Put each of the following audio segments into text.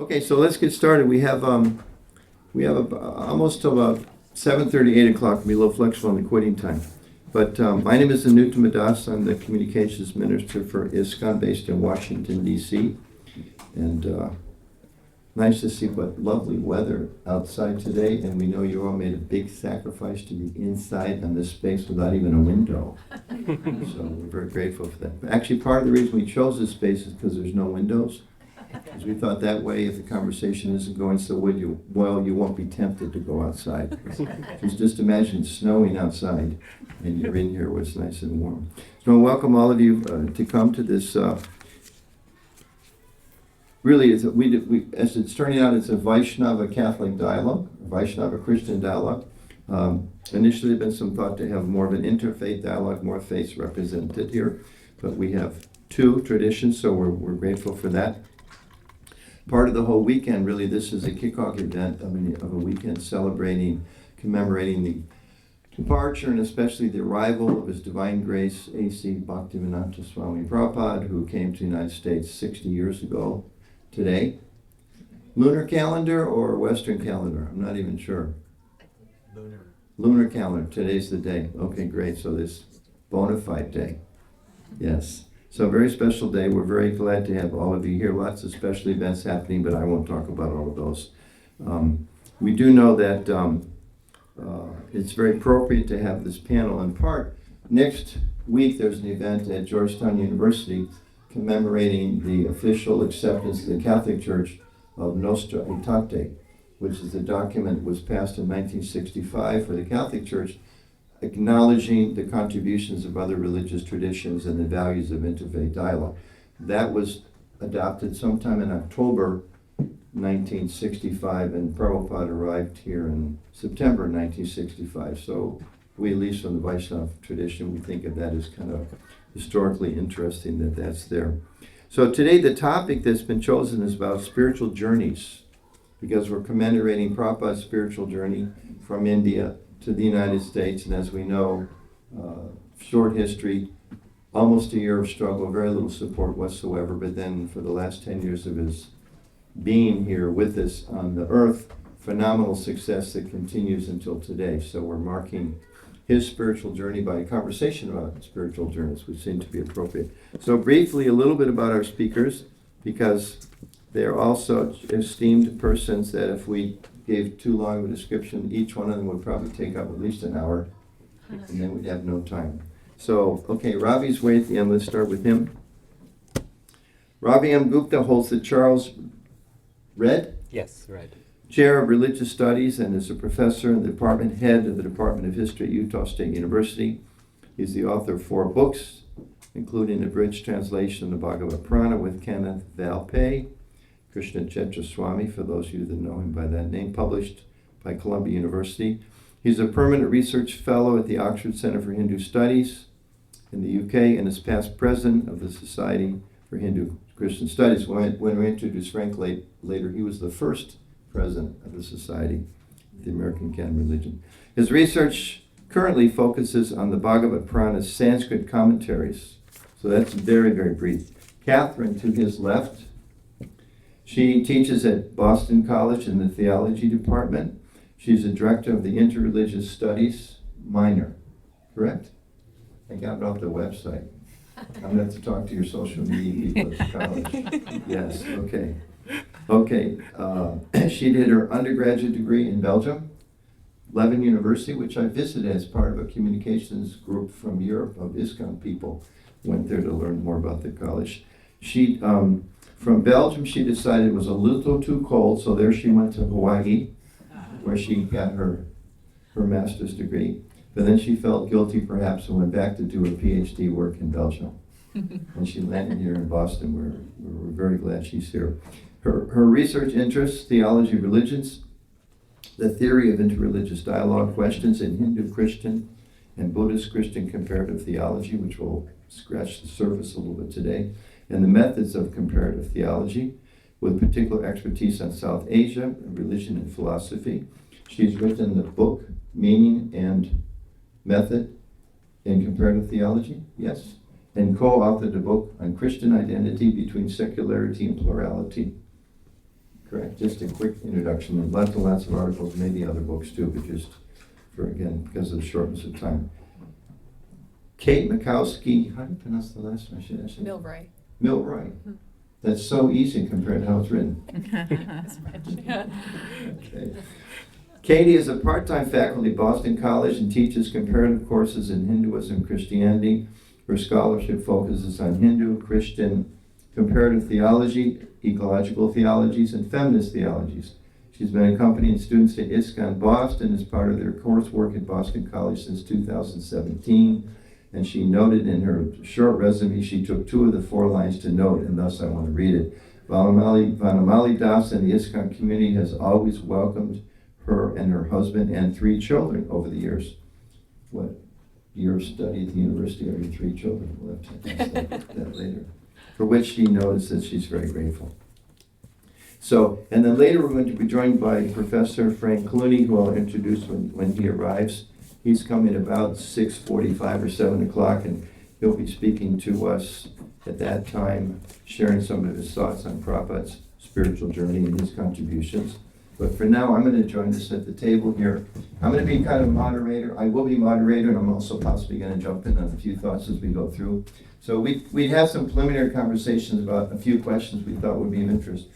Okay, so let's get started. We have almost till about 7:30, 8 o'clock. We'll be a little flexible on the quitting time. But my name is Anuta Madas. I'm the communications minister for ISKCON based in Washington, D.C. And nice to see what lovely weather outside today. And we know you all made a big sacrifice to be inside on this space without even a window. So we're very grateful for that. But actually, part of the reason we chose this space is because there's no windows. Because we thought that way, if the conversation isn't going so well, you won't be tempted to go outside. Just imagine snowing outside, and you're in here where it's nice and warm. So I welcome all of you to come to this. Really, as it's turning out, it's a Vaishnava Catholic dialogue, a Vaishnava Christian dialogue. Initially, there's been some thought to have more of an interfaith dialogue, more faiths represented here, but we have two traditions, so we're grateful for that. Part of the whole weekend, really, this is a kickoff event of a weekend commemorating the departure and especially the arrival of His Divine Grace A.C. Bhaktivedanta Swami Prabhupada, who came to the United States 60 years ago today. Lunar calendar or Western calendar? I'm not even sure. Lunar calendar. Today's the day. Okay, great. So this bona fide day. Yes. So a very special day. We're very glad to have all of you here. Lots of special events happening, but I won't talk about all of those. We do know that it's very appropriate to have this panel in part. Next week, there's an event at Georgetown University commemorating the official acceptance of the Catholic Church of Nostra Aetate, which is the document that was passed in 1965 for the Catholic Church, acknowledging the contributions of other religious traditions and the values of interfaith dialogue. That was adopted sometime in October 1965, and Prabhupada arrived here in September 1965. So we, at least from the Vaishnava tradition, we think of that as kind of historically interesting that that's there. So today the topic that's been chosen is about spiritual journeys, because we're commemorating Prabhupada's spiritual journey from India to the United States, and as we know, short history, almost a year of struggle, very little support whatsoever, but then for the last 10 years of his being here with us on the earth, phenomenal success that continues until today. So we're marking his spiritual journey by a conversation about spiritual journeys, which seem to be appropriate. So briefly, a little bit about our speakers, because they're also esteemed persons that if we gave too long of a description, each one of them would probably take up at least an hour, and then we'd have no time. So, okay, Ravi's way at the end. Let's start with him. Ravi M. Gupta holds the Charles Red? Yes, Red. Chair of Religious Studies and is a professor and the department head of the Department of History at Utah State University. He's the author of 4 books, including a bridge translation of the Bhagavad Purana with Kenneth Valpey, Krishna Chetra Swami, for those of you that know him by that name, published by Columbia University. He's a permanent research fellow at the Oxford Center for Hindu Studies in the UK and is past president of the Society for Hindu Christian Studies. When we introduced Frank later, he was the first president of the Society of the American Canon Religion. His research currently focuses on the Bhagavad Purana's Sanskrit commentaries. So that's very, very brief. Catherine, to his left, she teaches at Boston College in the theology department. She's the director of the Interreligious Studies minor, correct? I got it off the website. I'm going to have to talk to your social media people at the college. Yes, okay. Okay, she did her undergraduate degree in Belgium, Leuven University, which I visited as part of a communications group from Europe of ISKCON people. Went there to learn more about the college. She, from Belgium, she decided it was a little too cold, so there she went to Hawaii, where she got her master's degree. But then she felt guilty, perhaps, and went back to do her PhD work in Belgium. And she landed here in Boston. We're very glad she's here. Her research interests, theology of religions, the theory of interreligious dialogue, questions in Hindu Christian and Buddhist Christian comparative theology, which will scratch the surface a little bit today, and the methods of comparative theology, with particular expertise on South Asia, religion and philosophy. She's written the book, Meaning and Method in Comparative Theology, yes, and co-authored a book on Christian identity between secularity and plurality. Correct. Just a quick introduction. And lots of articles, maybe other books too, but just because of the shortness of time. Kate Mikowski, how do you pronounce the last one? Milroy. Milroy. Mm-hmm. That's so easy compared to how it's written. Okay. Katie is a part-time faculty at Boston College and teaches comparative courses in Hinduism and Christianity. Her scholarship focuses on Hindu, Christian, comparative theology, ecological theologies, and feminist theologies. She's been accompanying students to ISKCON Boston as part of their coursework at Boston College since 2017. And she noted in her short resume, she took 2 of the 4 lines to note, and thus I want to read it. Vanamali Das and the ISKCON community has always welcomed her and her husband and 3 children over the years. What year of study at the university are your 3 children? We'll have to ask that later. For which she notes that she's very grateful. So, and then later we're going to be joined by Professor Frank Clooney, who I'll introduce when he arrives. He's coming about 6:45 or 7 o'clock, and he'll be speaking to us at that time, sharing some of his thoughts on Prabhupada's spiritual journey and his contributions. But for now, I'm going to join us at the table here. I'm going to be kind of moderator. I will be moderator, and I'm also possibly going to jump in on a few thoughts as we go through. So we have some preliminary conversations about a few questions we thought would be of interest.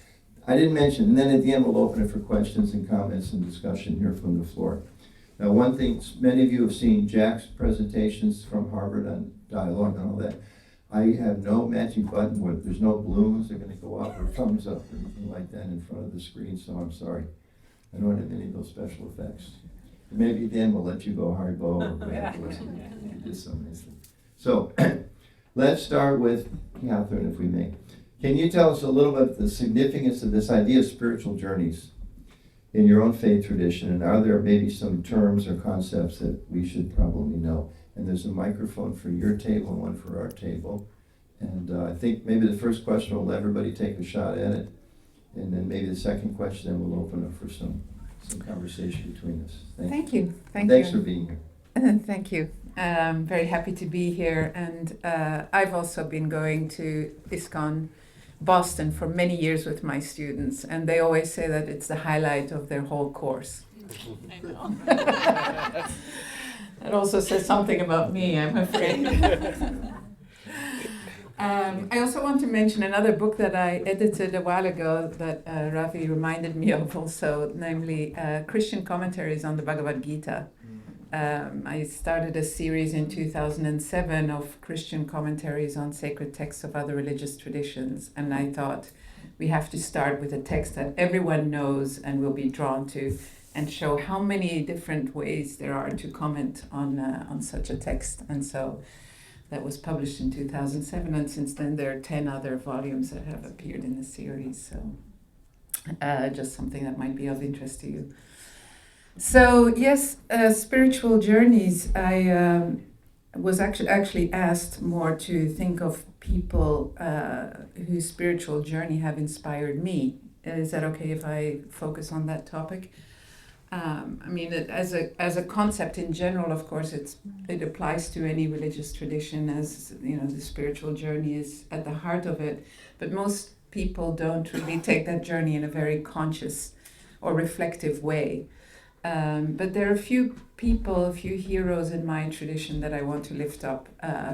I didn't mention, and then at the end we'll open it for questions and comments and discussion here from the floor. Now, one thing, many of you have seen Jack's presentations from Harvard on Dialog and all that. I have no magic button where there's no balloons that are going to go up or thumbs up or anything like that in front of the screen, so I'm sorry. I don't have any of those special effects. Maybe then we'll let you go Haribo or Baptist. You did something. So let's start with Catherine, if we may. Can you tell us a little bit the significance of this idea of spiritual journeys in your own faith tradition, and are there maybe some terms or concepts that we should probably know? And there's a microphone for your table and one for our table. And I think maybe the first question will let everybody take a shot at it. And then maybe the second question, then we'll open up for some conversation between us. Thank you. Thanks for being here. Thank you. I'm very happy to be here. And I've also been going to ISKCON Boston for many years with my students. And they always say that it's the highlight of their whole course. I know. That also says something about me, I'm afraid. I also want to mention another book that I edited a while ago that Ravi reminded me of also, namely Christian commentaries on the Bhagavad Gita. I started a series in 2007 of Christian commentaries on sacred texts of other religious traditions, and I thought we have to start with a text that everyone knows and will be drawn to, and show how many different ways there are to comment on such a text. And so that was published in 2007, and since then there are 10 other volumes that have appeared in the series. So just something that might be of interest to you. So yes, spiritual journeys. I was actually asked more to think of people whose spiritual journey have inspired me. Is that okay if I focus on that topic? I mean, as a concept in general, of course, it applies to any religious tradition, as you know, the spiritual journey is at the heart of it. But most people don't really take that journey in a very conscious or reflective way. But there are a few people, a few heroes in my tradition that I want to lift up,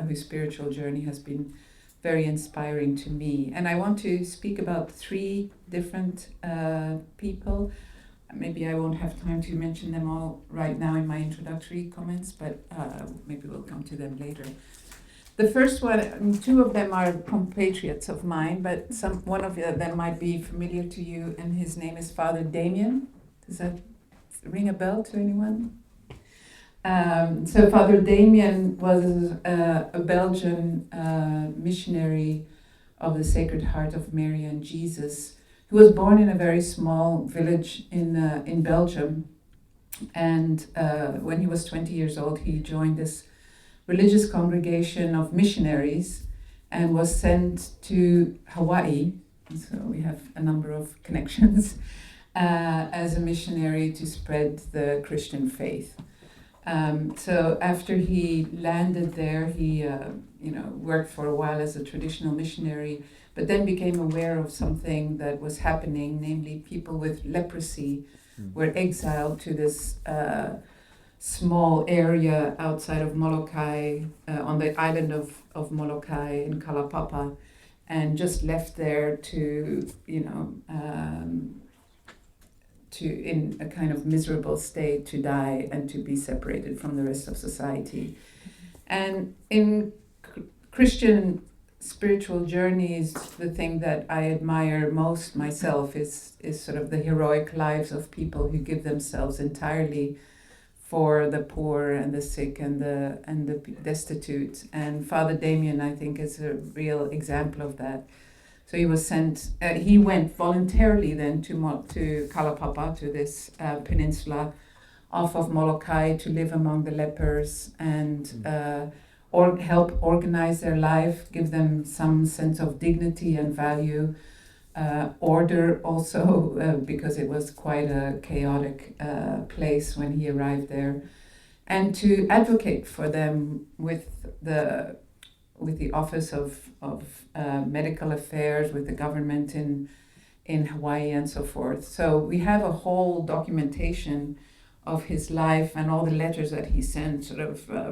whose spiritual journey has been very inspiring to me. And I want to speak about 3 different people. Maybe I won't have time to mention them all right now in my introductory comments, but maybe we'll come to them later. The first one, 2 of them are compatriots of mine, but one of them might be familiar to you, and his name is Father Damien. Does that ring a bell to anyone? So Father Damien was a Belgian missionary of the Sacred Heart of Mary and Jesus, who was born in a very small village in Belgium. And when he was 20 years old, he joined this religious congregation of missionaries and was sent to Hawaii. So we have a number of connections as a missionary to spread the Christian faith. So after he landed there, he worked for a while as a traditional missionary, but then became aware of something that was happening, namely people with leprosy were exiled to this small area outside of Molokai, on the island of Molokai in Kalapapa, and just left there to, in a kind of miserable state, to die and to be separated from the rest of society. And in Christian spiritual journeys, the thing that I admire most myself is sort of the heroic lives of people who give themselves entirely for the poor and the sick and the destitute. And Father Damien, I think, is a real example of that. So he was sent. He went voluntarily then to Kalapapa, to this peninsula off of Molokai, to live among the lepers and help organize their life, give them some sense of dignity and value, order also, because it was quite a chaotic place when he arrived there, and to advocate for them with the Office of Medical Affairs, with the government in Hawaii and so forth. So we have a whole documentation of his life and all the letters that he sent,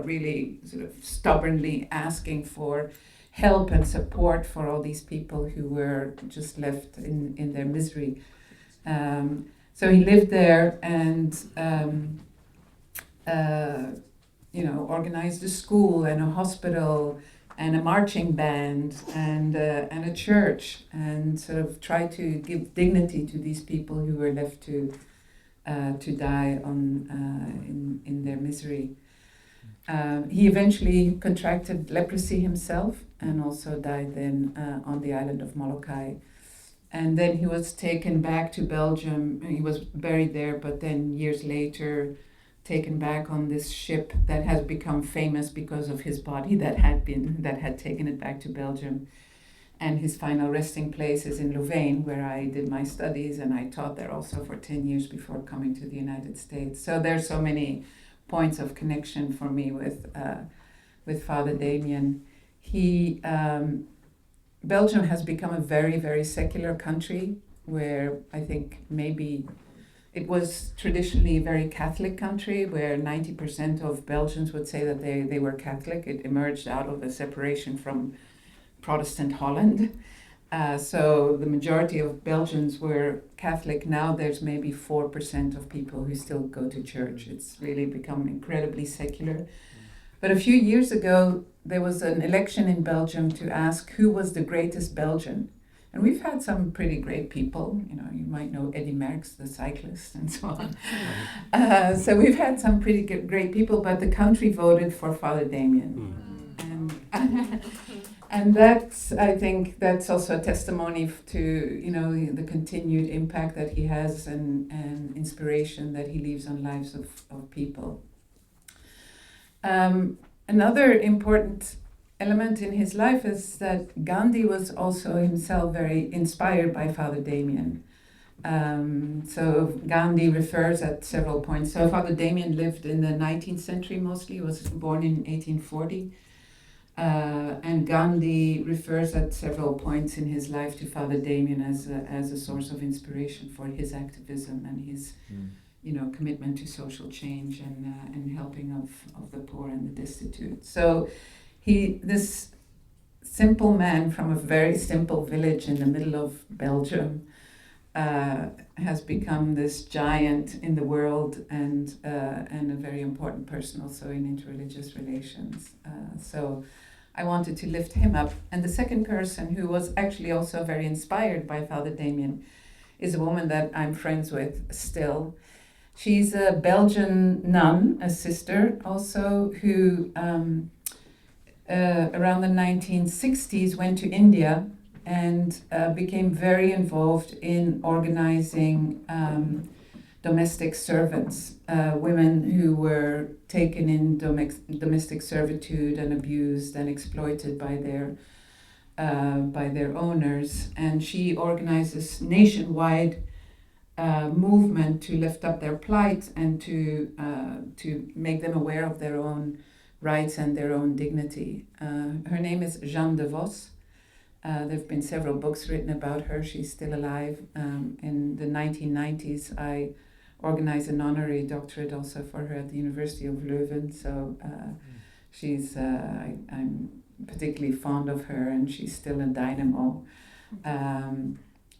really stubbornly asking for help and support for all these people who were just left in their misery. So he lived there and organized a school and a hospital and a marching band and a church, and sort of tried to give dignity to these people who were left to die in their misery. He eventually contracted leprosy himself and also died then on the island of Molokai. And then he was taken back to Belgium. He was buried there, but then years later taken back on this ship that has become famous because of his body that had taken it back to Belgium. And his final resting place is in Louvain, where I did my studies, and I taught there also for 10 years before coming to the United States. So there's so many points of connection for me with Father Damien. Belgium has become a very, very secular country, where I think maybe it was traditionally a very Catholic country, where 90% of Belgians would say that they were Catholic. It emerged out of the separation from Protestant Holland. So the majority of Belgians were Catholic. Now there's maybe 4% of people who still go to church. It's really become incredibly secular. But a few years ago, there was an election in Belgium to ask who was the greatest Belgian. And we've had some pretty great people. You might know Eddy Merckx, the cyclist, and so on. So we've had some pretty great people, but the country voted for Father Damien. And I think that's also a testimony to, the continued impact that he has and inspiration that he leaves on lives of people. Another important element in his life is that Gandhi was also himself very inspired by Father Damien. So Gandhi refers at several points. So Father Damien lived in the 19th century mostly. He was born in 1840. And Gandhi refers at several points in his life to Father Damien as a source of inspiration for his activism and his commitment to social change and helping of the poor and the destitute. So this simple man from a very simple village in the middle of Belgium has become this giant in the world and a very important person also in interreligious relations. So I wanted to lift him up. And the second person who was actually also very inspired by Father Damien is a woman that I'm friends with still. She's a Belgian nun, a sister also, who around the 1960s went to India and became very involved in organizing domestic servants, women who were taken in domestic servitude and abused and exploited by their owners. And she organizes nationwide movement to lift up their plight and to make them aware of their own rights and their own dignity. Her name is Jeanne de Vos, There have been several books written about her. She's still alive. In the 1990s, I organized an honorary doctorate also for her at the University of Leuven. So I'm particularly fond of her, and she's still a dynamo.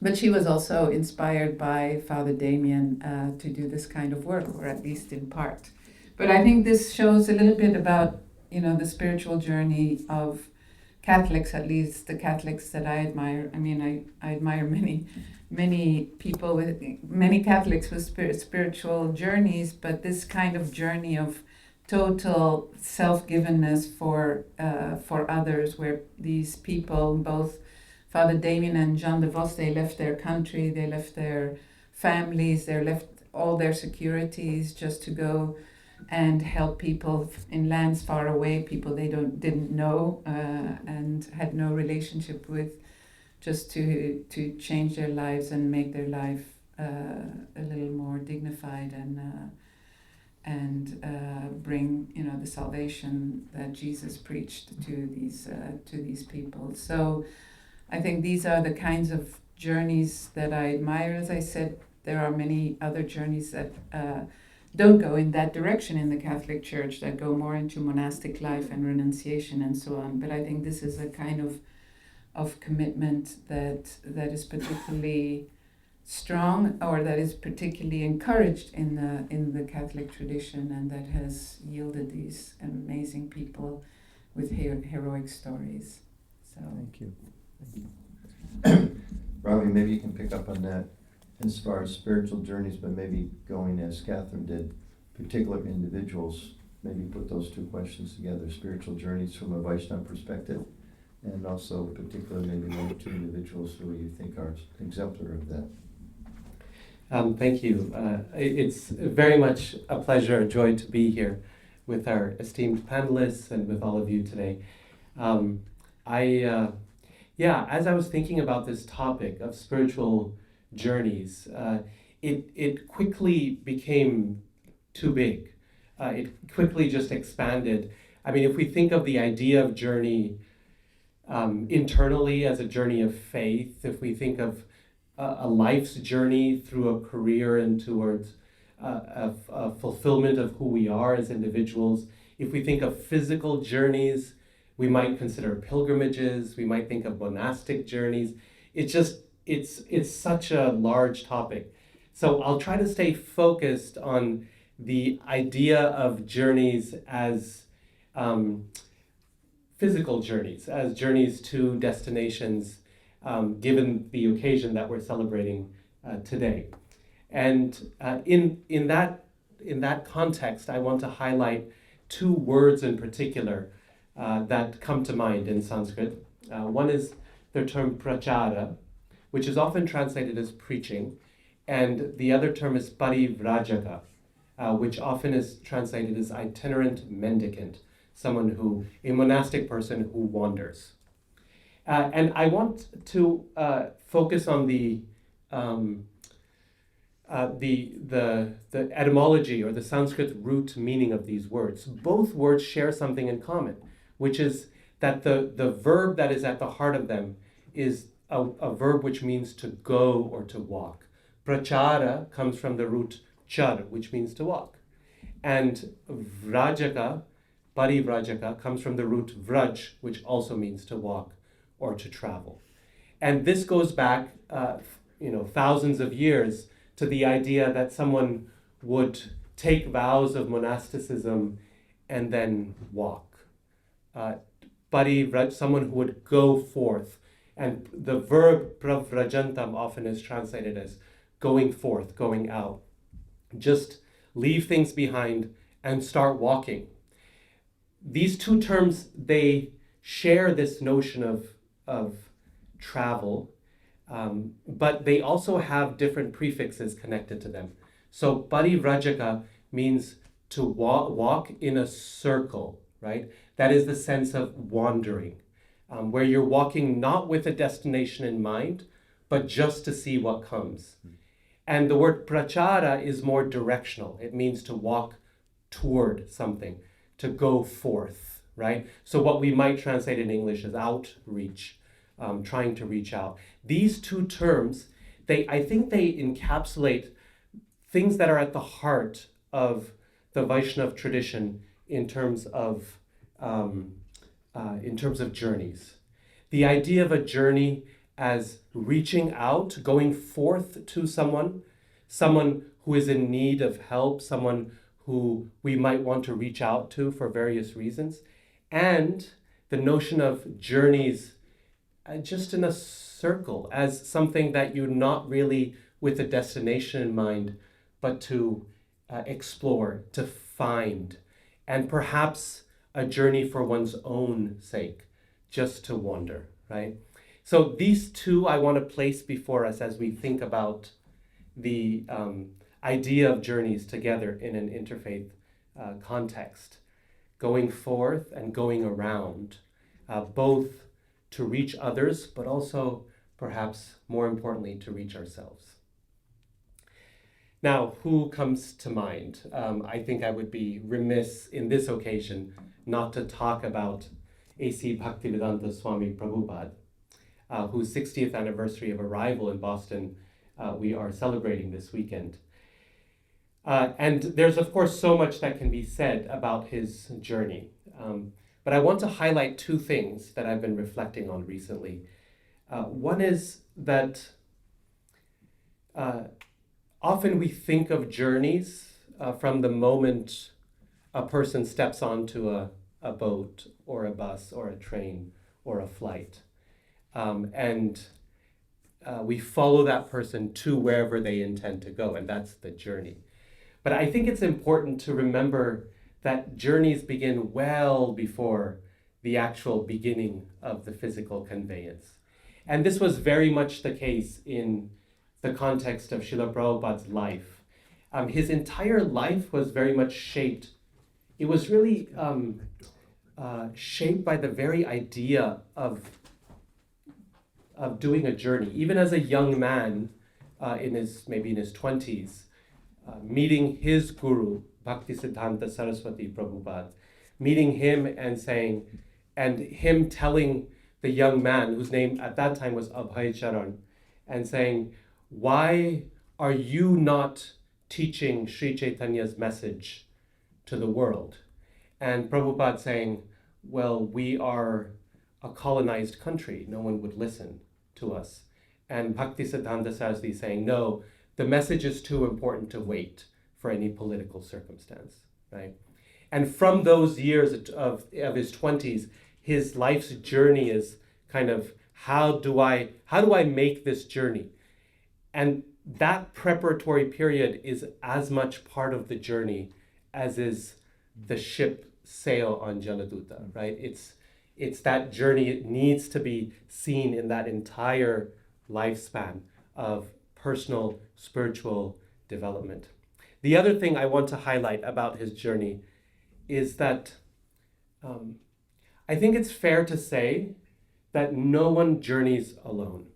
But she was also inspired by Father Damien to do this kind of work, or at least in part. But I think this shows a little bit about, the spiritual journey of Catholics, at least the Catholics that I admire. I mean, I admire many people many Catholics with spiritual journeys, but this kind of journey of total self-givenness for others, where these people, both Father Damien and Jean de Vos, they left their country, they left their families, they left all their securities just to go and help people in lands far away, people they didn't know and had no relationship with, just to change their lives and make their life a little more dignified and bring the salvation that Jesus preached to these people. So I think these are the kinds of journeys that I admire. As I said, there are many other journeys that don't go in that direction in the Catholic Church, that go more into monastic life and renunciation and so on. But I think this is a kind of commitment that is particularly strong, or that is particularly encouraged in the Catholic tradition, and that has yielded these amazing people with heroic stories. So Thank you. Ravi, maybe you can pick up on that as far as spiritual journeys, but maybe going as Catherine did, particular individuals, maybe put those two questions together, spiritual journeys from a Vaishnava perspective, and also particularly maybe one or two individuals who you think are exemplar of that. Thank you. It's very much a pleasure, a joy to be here with our esteemed panelists and with all of you today. As I was thinking about this topic of spiritual journeys, it quickly became too big. It quickly just expanded. I mean, if we think of the idea of journey internally as a journey of faith, if we think of a life's journey through a career and towards a fulfillment of who we are as individuals, if we think of physical journeys, we might consider pilgrimages, we might think of monastic journeys. It's such a large topic. So I'll try to stay focused on the idea of journeys as physical journeys, as journeys to destinations, given the occasion that we're celebrating today. And in that context, I want to highlight two words in particular that come to mind in Sanskrit. One is the term prachara, which is often translated as preaching, and the other term is parivrajaka, which often is translated as itinerant mendicant, a monastic person who wanders. And I want to focus on the etymology or the Sanskrit root meaning of these words. Both words share something in common, which is that the verb that is at the heart of them is a verb which means to go or to walk. Prachara comes from the root char, which means to walk. And vrajaka, parivrajaka, comes from the root vraj, which also means to walk or to travel. And this goes back thousands of years to the idea that someone would take vows of monasticism and then walk. Parivraj, someone who would go forth. And the verb pravrajantam often is translated as going forth, going out. Just leave things behind and start walking. These two terms, they share this notion of travel, but they also have different prefixes connected to them. So parivrajaka means to walk in a circle, right? That is the sense of wandering, where you're walking not with a destination in mind, but just to see what comes. And the word prachara is more directional. It means to walk toward something, to go forth, right? So what we might translate in English as outreach. trying to reach out. These two terms, I think they encapsulate things that are at the heart of the Vaishnava tradition in terms of journeys. The idea of a journey as reaching out, going forth to someone who is in need of help, someone who we might want to reach out to for various reasons, and the notion of journeys just in a circle as something that you're not really with a destination in mind, but to explore, to find, and perhaps a journey for one's own sake, just to wander, right? So these two I want to place before us as we think about the idea of journeys together in an interfaith context, going forth and going around, both to reach others, but also perhaps more importantly to reach ourselves. Now, who comes to mind? I think I would be remiss in this occasion not to talk about A.C. Bhaktivedanta Swami Prabhupada, whose 60th anniversary of arrival in Boston we are celebrating this weekend. And there's, of course, so much that can be said about his journey. But I want to highlight two things that I've been reflecting on recently. One is that often we think of journeys from the moment a person steps onto a boat or a bus or a train or a flight. And we follow that person to wherever they intend to go, and that's the journey. But I think it's important to remember that journeys begin well before the actual beginning of the physical conveyance. And this was very much the case in the context of Srila Prabhupada's life. His entire life was very much shaped. It was really shaped by the very idea of doing a journey. Even as a young man, maybe in his 20s, meeting his guru, Bhaktisiddhanta Saraswati Prabhupada, meeting him and him telling the young man, whose name at that time was Abhay Charan, and saying, why are you not teaching Sri Chaitanya's message to the world? And Prabhupada saying, well, we are a colonized country. No one would listen to us. And Bhaktisiddhanta Saraswati saying, no, the message is too important to wait for any political circumstance, right? And from those years of his 20s, his life's journey is kind of, how do I make this journey? And that preparatory period is as much part of the journey as is the ship sail on Jaladuta, right? It's that journey. It needs to be seen in that entire lifespan of personal, spiritual development. The other thing I want to highlight about his journey is that I think it's fair to say that no one journeys alone.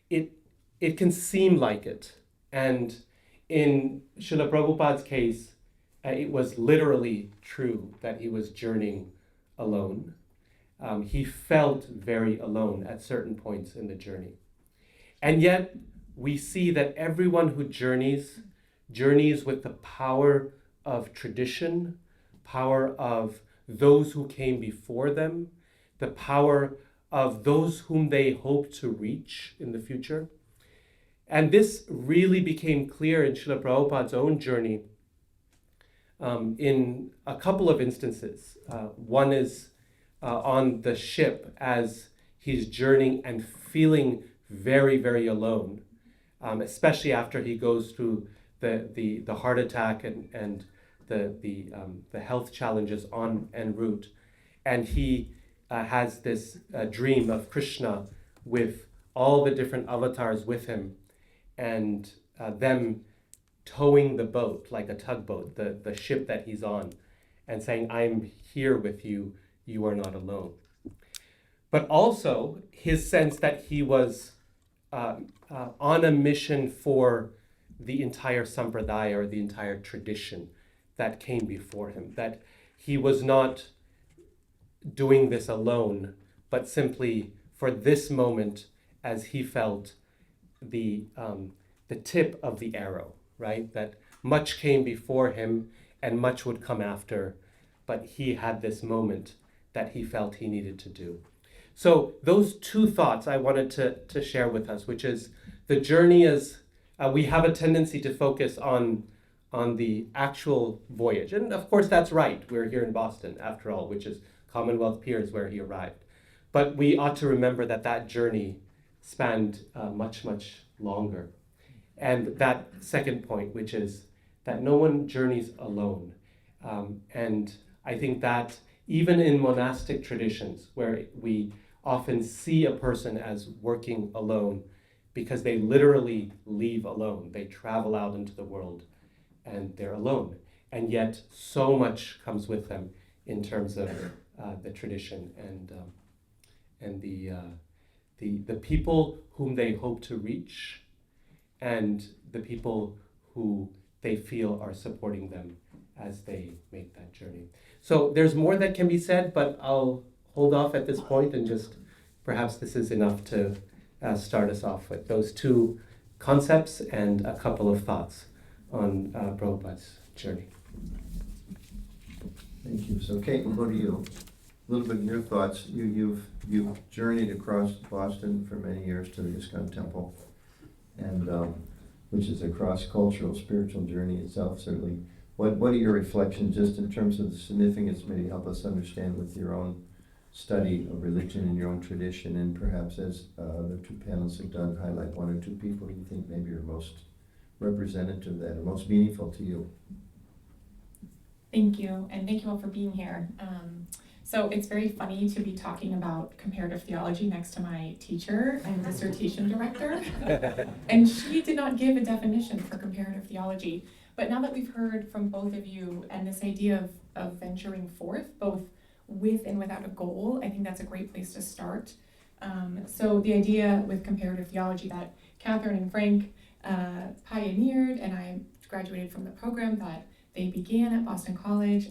It can seem like it. And in Srila Prabhupada's case, it was literally true that he was journeying alone. He felt very alone at certain points in the journey. And yet, we see that everyone who journeys with the power of tradition, power of those who came before them, the power of those whom they hope to reach in the future. And this really became clear in Srila Prabhupada's own journey in a couple of instances. One is on the ship as he's journeying and feeling very, very alone, especially after he goes through the heart attack and the health challenges en route. And he has this dream of Krishna with all the different avatars with him, and them towing the boat like a tugboat, the ship that he's on, and saying, I'm here with you, you are not alone. But also his sense that he was on a mission for the entire sampradaya, or the entire tradition that came before him, that he was not doing this alone, but simply for this moment as he felt the tip of the arrow, right? That much came before him and much would come after, but he had this moment that he felt he needed to do. So those two thoughts I wanted to share with us, which is the journey is, we have a tendency to focus on the actual voyage. And of course that's right, we're here in Boston after all, which is Commonwealth Piers where he arrived. But we ought to remember that that journey spanned much, much longer. And that second point, which is that no one journeys alone. And I think that even in monastic traditions, where we often see a person as working alone, because they literally leave alone. They travel out into the world and they're alone. And yet so much comes with them in terms of the tradition and the people whom they hope to reach and the people who they feel are supporting them as they make that journey. So there's more that can be said, but I'll hold off at this point and just perhaps this is enough to start us off with those two concepts and a couple of thoughts on Prabhupada's journey. Thank you. So Kate, we'll go to you. A little bit of your thoughts. You've journeyed across Boston for many years to the ISKCON Temple, and which is a cross-cultural spiritual journey itself, certainly. What are your reflections just in terms of the significance? Maybe help us understand with your own study of religion and your own tradition, and perhaps as the two panelists have done, highlight one or two people you think maybe are most representative of that or most meaningful to you. Thank you, and thank you all for being here. So it's very funny to be talking about comparative theology next to my teacher and dissertation director. And she did not give a definition for comparative theology. But now that we've heard from both of you and this idea of venturing forth, both with and without a goal, I think that's a great place to start. So the idea with comparative theology that Catherine and Frank pioneered, and I graduated from the program that they began at Boston College.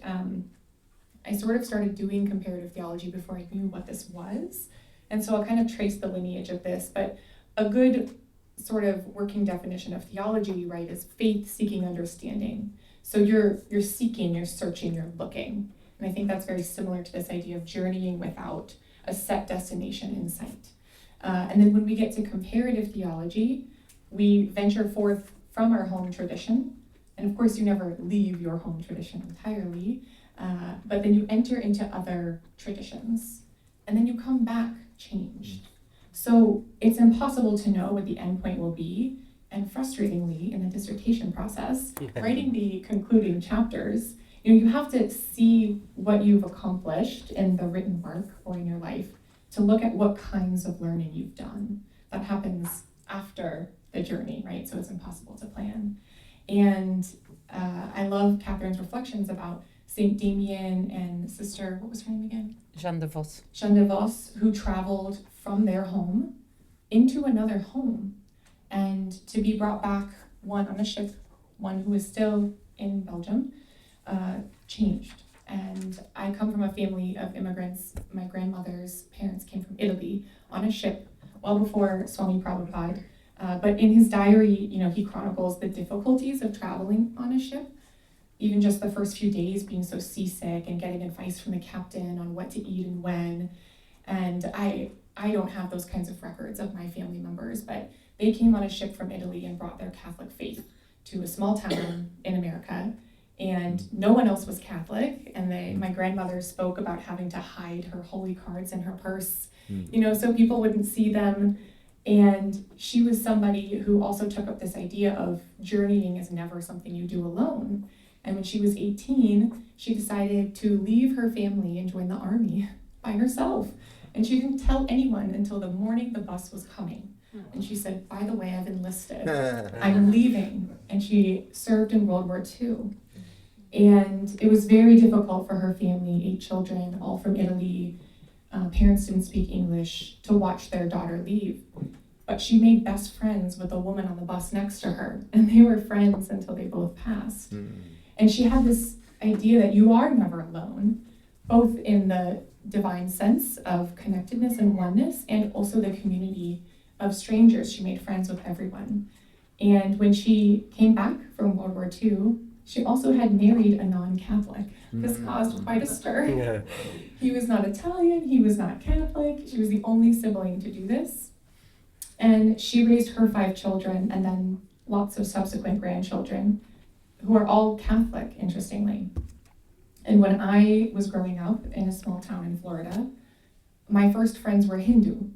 I sort of started doing comparative theology before I knew what this was. And so I'll kind of trace the lineage of this, but a good sort of working definition of theology, right, is faith seeking understanding. So you're seeking, you're searching, you're looking. And I think that's very similar to this idea of journeying without a set destination in sight. And then when we get to comparative theology, we venture forth from our home tradition. And of course, you never leave your home tradition entirely, but then you enter into other traditions. And then you come back changed. So it's impossible to know what the endpoint will be. And frustratingly, in the dissertation process, writing the concluding chapters, you have to see what you've accomplished in the written work or in your life to look at what kinds of learning you've done. That happens after the journey, right? So it's impossible to plan. And I love Catherine's reflections about Saint Damien and Sister, what was her name again? Jeanne de Vos. Jeanne de Vos, who traveled from their home into another home, and to be brought back, one on a ship, one who is still in Belgium, changed. And I come from a family of immigrants. My grandmother's parents came from Italy on a ship well before Swami Prabhupada. But in his diary, he chronicles the difficulties of traveling on a ship, even just the first few days being so seasick and getting advice from the captain on what to eat and when. And I don't have those kinds of records of my family members, but they came on a ship from Italy and brought their Catholic faith to a small town in America. And no one else was Catholic. And my grandmother spoke about having to hide her holy cards in her purse, so people wouldn't see them. And she was somebody who also took up this idea of journeying is never something you do alone. And when she was 18, she decided to leave her family and join the army by herself. And she didn't tell anyone until the morning the bus was coming. And she said, by the way, I've enlisted. I'm leaving. And she served in World War II. And it was very difficult for her family, 8 children, all from Italy. Parents didn't speak English, to watch their daughter leave. But she made best friends with a woman on the bus next to her. And they were friends until they both passed. And she had this idea that you are never alone, both in the divine sense of connectedness and oneness, and also the community of strangers. She made friends with everyone. And when she came back from World War II, she also had married a non-Catholic. This caused quite a stir. Yeah. He was not Italian, he was not Catholic, she was the only sibling to do this. And she raised her 5 children and then lots of subsequent grandchildren who are all Catholic, interestingly. And when I was growing up in a small town in Florida, my first friends were Hindu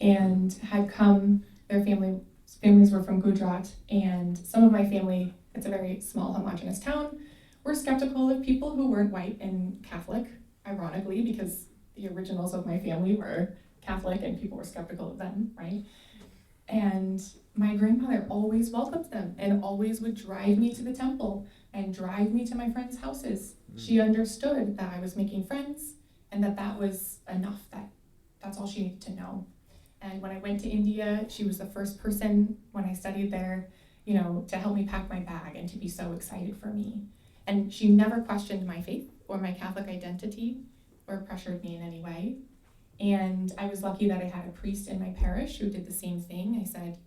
and had come, their families were from Gujarat, and some of my family, it's a very small homogeneous town, were skeptical of people who weren't white and Catholic, ironically, because the originals of my family were Catholic and people were skeptical of them, right? And my grandmother always welcomed them and always would drive me to the temple and drive me to my friends' houses. She understood that I was making friends and that was enough, that's all she needed to know. And when I went to India, she was the first person when I studied there, to help me pack my bag and to be so excited for me. And she never questioned my faith or my Catholic identity or pressured me in any way. And I was lucky that I had a priest in my parish who did the same thing. I said,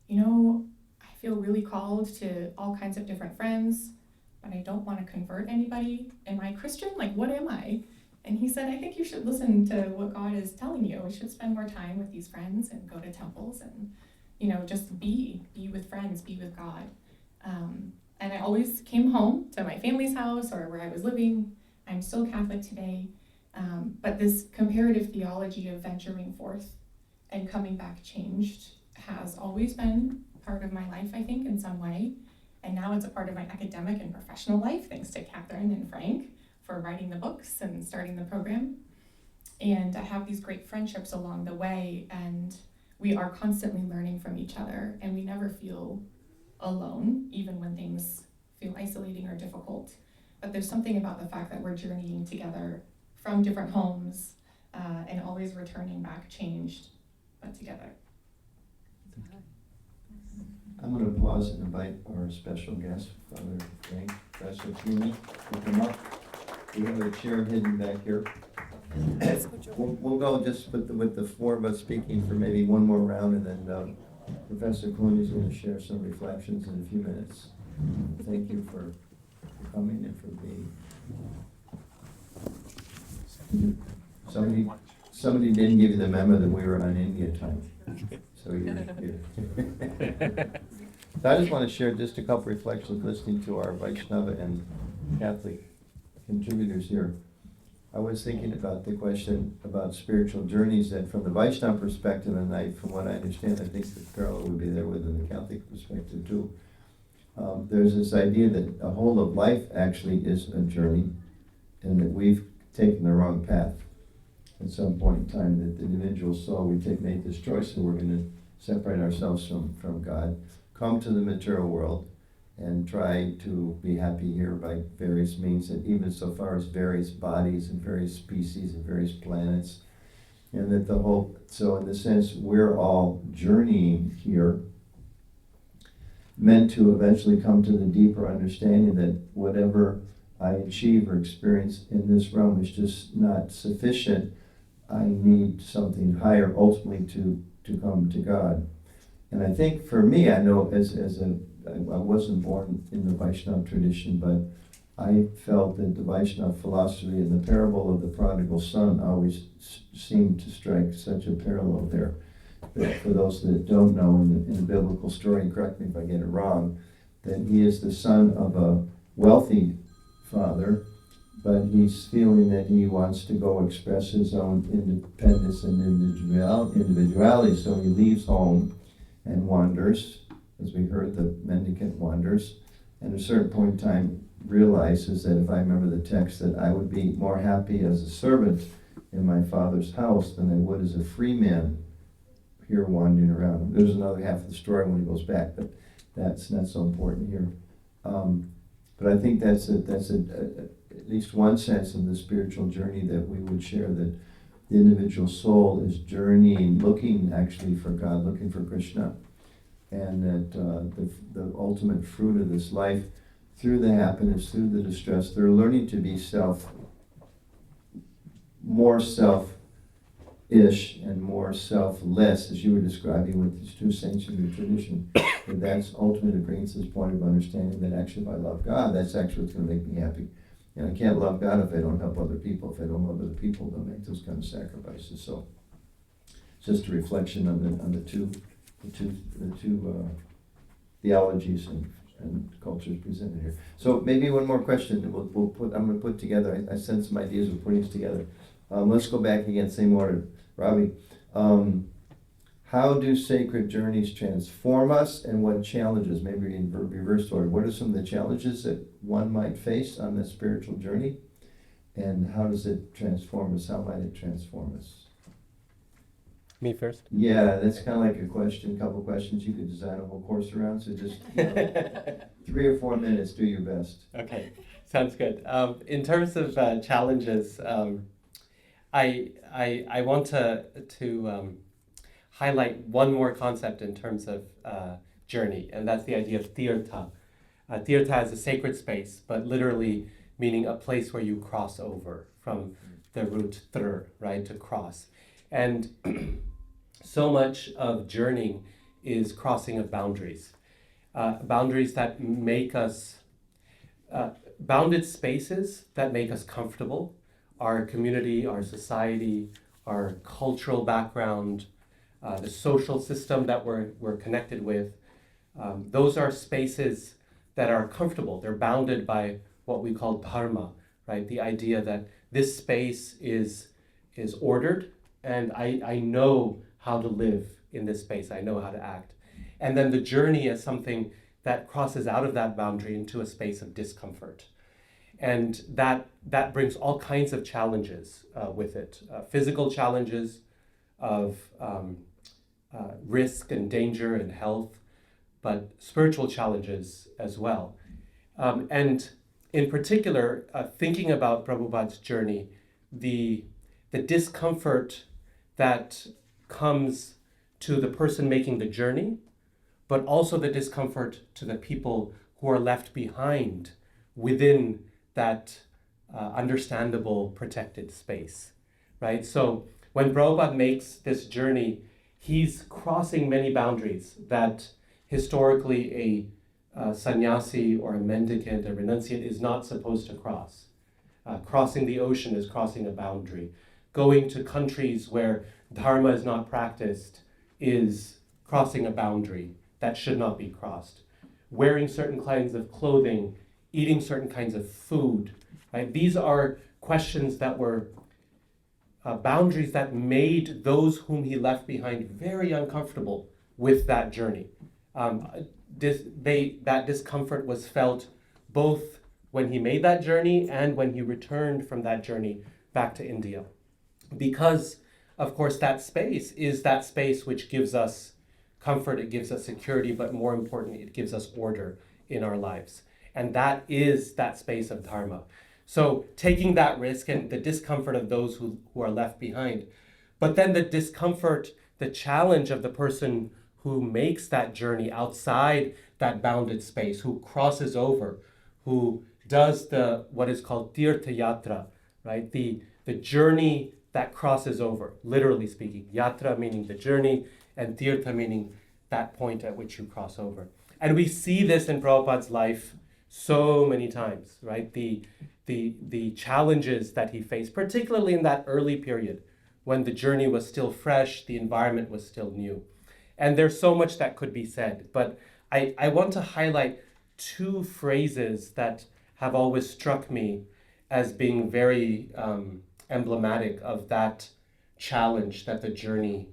I feel really called to all kinds of different friends, but I don't want to convert anybody. Am I Christian? What am I? And he said, I think you should listen to what God is telling you. We should spend more time with these friends and go to temples and, just be with friends, be with God. And I always came home to my family's house or where I was living. I'm still Catholic today. But this comparative theology of venturing forth and coming back changed has always been part of my life, I think, in some way. And now it's a part of my academic and professional life, thanks to Catherine and Frank for writing the books and starting the program. And I have these great friendships along the way, and we are constantly learning from each other, and we never feel alone, even when things feel isolating or difficult. But there's something about the fact that we're journeying together from different homes and always returning back changed, but together. I'm going to pause and invite our special guest, Father Frank, Professor Clooney, to come up. We have a chair hidden back here. We'll go just with the 4 of us speaking for maybe one more round, and then Professor Clooney is going to share some reflections in a few minutes. Thank you for coming and for being. Somebody didn't give you the memo that we were on India time. So you're So I just want to share just a couple reflections listening to our Vaishnava and Catholic contributors here. I was thinking about the question about spiritual journeys, that from the Vaishnava perspective, and from what I understand, I think the parallel would be there within the Catholic perspective too. There's this idea that a whole of life actually is a journey, and that we've taken the wrong path at some point in time, that the individual soul, made this choice and we're going to separate ourselves from God, come to the material world, and try to be happy here by various means, and even so far as various bodies and various species and various planets. And that so in the sense, we're all journeying here, meant to eventually come to the deeper understanding that whatever I achieve or experience in this realm is just not sufficient. I need something higher ultimately to come to God. And I think for me, I know I wasn't born in the Vaishnava tradition, but I felt that the Vaishnava philosophy and the parable of the prodigal son always seemed to strike such a parallel there. But for those that don't know, in the biblical story, and correct me if I get it wrong, that he is the son of a wealthy father, but he's feeling that he wants to go express his own independence and individuality, so he leaves home and wanders. As we heard, the mendicant wanders, and at a certain point in time realizes that, if I remember the text, that I would be more happy as a servant in my father's house than I would as a free man here wandering around. There's another half of the story when he goes back, but that's not so important here. But I think that's at least one sense of the spiritual journey that we would share, that the individual soul is journeying, looking actually for God, looking for Krishna. And that the ultimate fruit of this life, through the happiness, through the distress, they're learning to be more self-ish and more selfless, as you were describing with these two saints in the tradition. And that's ultimately brings this point of understanding that actually if I love God, that's actually what's going to make me happy. And I can't love God if I don't help other people. If I don't love other people, they'll make those kind of sacrifices. So just a reflection on the two theologies and cultures presented here. So maybe one more question that I'm going to put together. I sent some ideas of putting this together. Let's go back again, same order. Ravi, how do sacred journeys transform us, and what challenges, maybe in reverse order, what are some of the challenges that one might face on the spiritual journey, and how does it transform us? How might it transform us? Me first? Yeah, that's kind of like a couple questions you could design a whole course around, so just 3 or 4 minutes, do your best. Okay, sounds good. In terms of challenges, I want to highlight one more concept in terms of journey, and that's the idea of tirtha. Tirtha is a sacred space, but literally meaning a place where you cross over from the root thr, right, to cross. And so much of journeying is crossing of boundaries. Boundaries that make us, bounded spaces that make us comfortable, our community, our society, our cultural background, the social system that we're connected with. Those are spaces that are comfortable. They're bounded by what we call dharma, right? The idea that this space is ordered, and I know how to live in this space. I know how to act. And then the journey is something that crosses out of that boundary into a space of discomfort. And that brings all kinds of challenges with it. Physical challenges of risk and danger and health, but spiritual challenges as well. And in particular, thinking about Prabhupada's journey, the discomfort that comes to the person making the journey, but also the discomfort to the people who are left behind within that understandable, protected space, right? So when Prabhupada makes this journey, he's crossing many boundaries that historically a sannyasi or a mendicant, a renunciate is not supposed to cross. Crossing the ocean is crossing a boundary. Going to countries where dharma is not practiced is crossing a boundary that should not be crossed. Wearing certain kinds of clothing, eating certain kinds of food, right? These are questions that were boundaries that made those whom he left behind very uncomfortable with that journey. That discomfort was felt both when he made that journey and when he returned from that journey back to India. Because, of course, that space is that space which gives us comfort, it gives us security, but more importantly, it gives us order in our lives. And that is that space of dharma. So taking that risk and the discomfort of those who are left behind, but then the discomfort, the challenge of the person who makes that journey outside that bounded space, who crosses over, who does what is called tirtha yatra, right? The journey that crosses over, literally speaking. Yatra meaning the journey, and tirtha meaning that point at which you cross over. And we see this in Prabhupada's life so many times, right? The challenges that he faced, particularly in that early period when the journey was still fresh, the environment was still new. And there's so much that could be said, but I want to highlight 2 phrases that have always struck me as being very emblematic of that challenge that the journey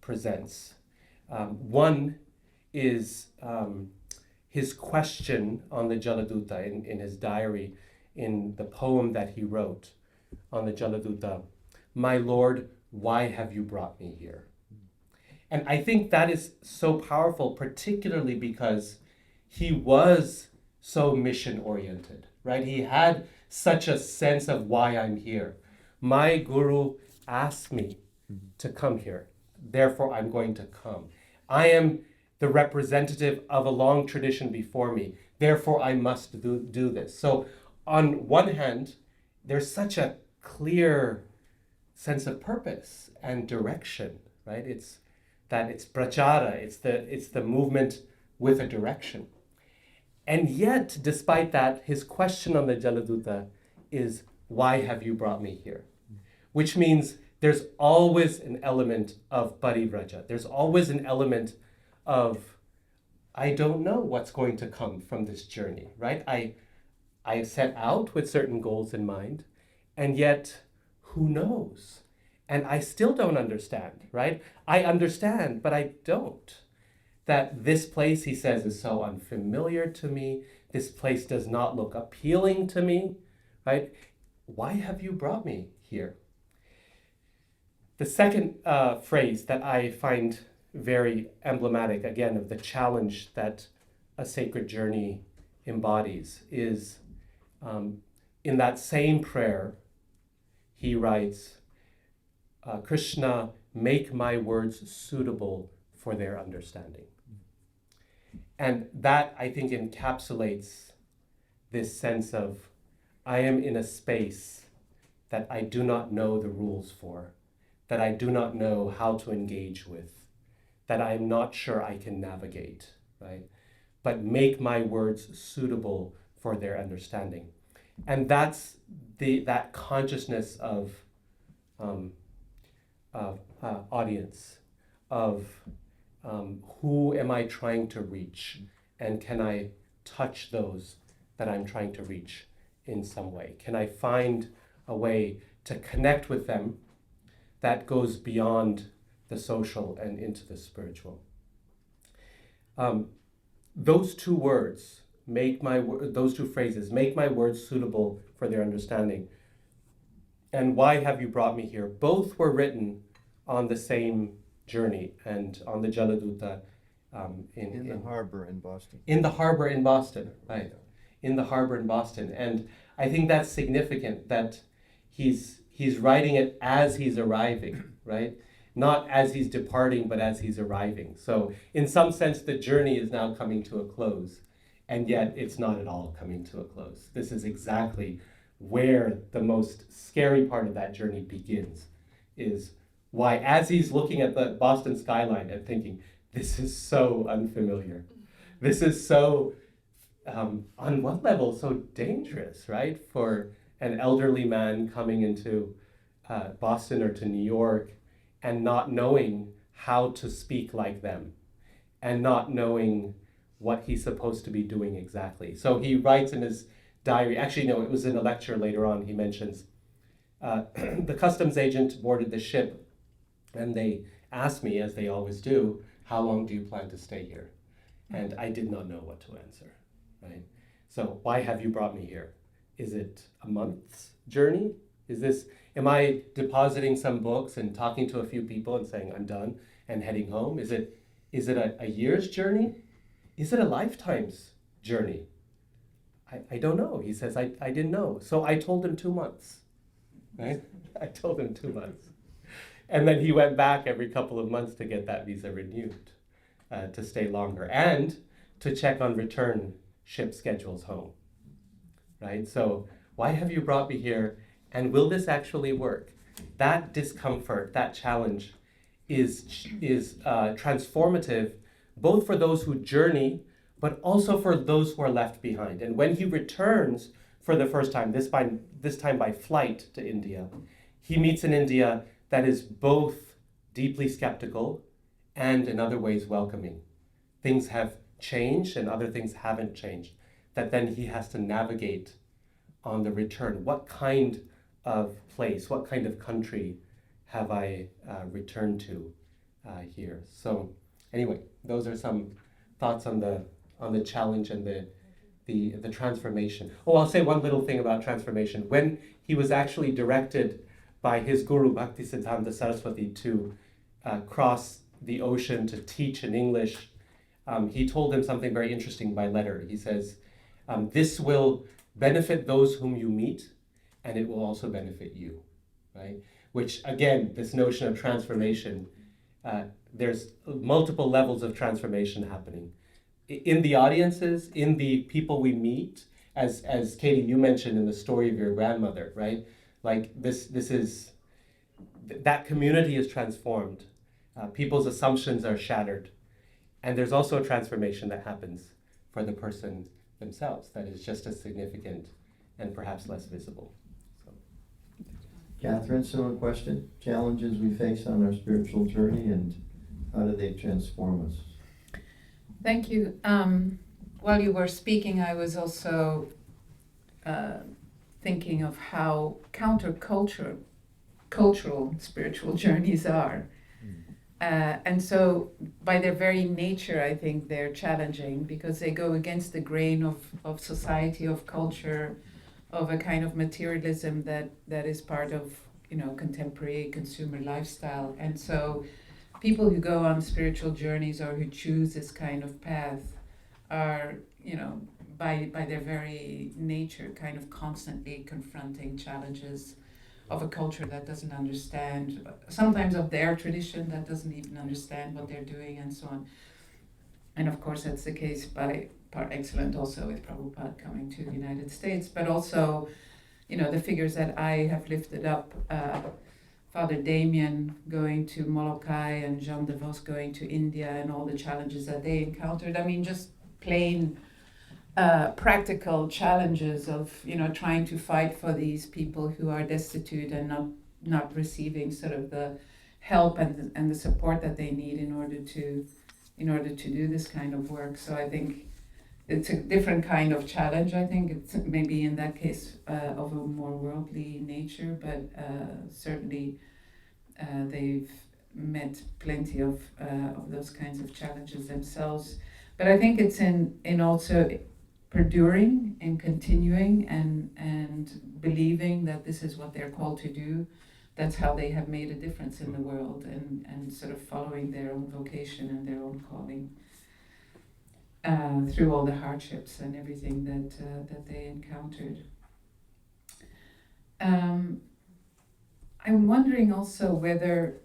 presents. One is his question on the Jaladuta in his diary, in the poem that he wrote on the Jaladuta, "My Lord, why have you brought me here?" And I think that is so powerful, particularly because he was so mission-oriented, right? He had such a sense of why I'm here. My guru asked me to come here, therefore I'm going to come. I am the representative of a long tradition before me, therefore I must do this. So on one hand, there's such a clear sense of purpose and direction, right? It's prachara, it's the movement with a direction. And yet, despite that, his question on the Jaladuta is, why have you brought me here? Which means there's always an element of parivraja. There's always an element of, I don't know what's going to come from this journey, right? I set out with certain goals in mind, and yet, who knows? And I still don't understand, right? I understand, but I don't. That this place, he says, is so unfamiliar to me. This place does not look appealing to me, right? Why have you brought me here? The second phrase that I find very emblematic, again, of the challenge that a sacred journey embodies is in that same prayer, he writes, Krishna, make my words suitable for their understanding. And that, I think, encapsulates this sense of, I am in a space that I do not know the rules for, that I do not know how to engage with, that I am not sure I can navigate, right? But make my words suitable for their understanding. And that's that consciousness of audience, of who am I trying to reach, and can I touch those that I'm trying to reach in some way? Can I find a way to connect with them that goes beyond the social and into the spiritual? Those two words, those two phrases, make my words suitable for their understanding, and why have you brought me here, both were written on the same journey and on the Jaladuta In the harbor in Boston. In the harbor in Boston, right? In the harbor in Boston. And I think that's significant that he's writing it as he's arriving, right? Not as he's departing, but as he's arriving. So in some sense, the journey is now coming to a close, and yet it's not at all coming to a close. This is exactly where the most scary part of that journey begins, is why, as he's looking at the Boston skyline and thinking, this is so unfamiliar. This is so, on one level, so dangerous, right? For an elderly man coming into Boston or to New York and not knowing how to speak like them and not knowing what he's supposed to be doing exactly. So he writes in his diary, actually, no, it was in a lecture later on, he mentions, the customs agent boarded the ship and they asked me, as they always do, how long do you plan to stay here? And I did not know what to answer, right? So why have you brought me here? Is it a month's journey? Am I depositing some books and talking to a few people and saying I'm done and heading home? Is it a year's journey? Is it a lifetime's journey? I don't know. He says, I didn't know. So I told him 2 months, right? I told him 2 months. And then he went back every couple of months to get that visa renewed, to stay longer, and to check on return ship schedules home, right? So why have you brought me here, and will this actually work? That discomfort, that challenge is transformative, both for those who journey, but also for those who are left behind. And when he returns for the first time, this time by flight to India, he meets an India that is both deeply skeptical and in other ways welcoming. Things have changed and other things haven't changed, that then he has to navigate on the return. What kind of place, what kind of country have I returned to here? So anyway, those are some thoughts on the challenge and the transformation. Oh, I'll say one little thing about transformation. When he was actually directed by his guru, Bhaktivedanta Saraswati, to cross the ocean to teach in English, he told him something very interesting by letter. He says, this will benefit those whom you meet, and it will also benefit you, right? Which, again, this notion of transformation, there's multiple levels of transformation happening. In the audiences, in the people we meet, as Katie, you mentioned in the story of your grandmother, right? Like this is that community is transformed. People's assumptions are shattered. And there's also a transformation that happens for the person themselves that is just as significant and perhaps less visible. So. Catherine, similar question. Challenges we face on our spiritual journey and how do they transform us? Thank you. While you were speaking, I was also thinking of how cultural spiritual journeys are. And so by their very nature, I think they're challenging because they go against the grain of society, of culture, of a kind of materialism that is part of, contemporary consumer lifestyle. And so people who go on spiritual journeys or who choose this kind of path are, by their very nature, kind of constantly confronting challenges of a culture that doesn't understand, sometimes of their tradition that doesn't even understand what they're doing and so on. And of course that's the case par excellence also with Prabhupada coming to the United States, but also, the figures that I have lifted up, Father Damien going to Molokai and Jean de Vos going to India and all the challenges that they encountered. I mean, just plain practical challenges of trying to fight for these people who are destitute and not receiving sort of the help and the support that they need in order to do this kind of work. So I think it's a different kind of challenge. I think it's maybe in that case of a more worldly nature, but certainly they've met plenty of those kinds of challenges themselves. But I think it's in also perduring and continuing and believing that this is what they're called to do. That's how they have made a difference in the world and sort of following their own vocation and their own calling through all the hardships and everything that they encountered. I'm wondering also whether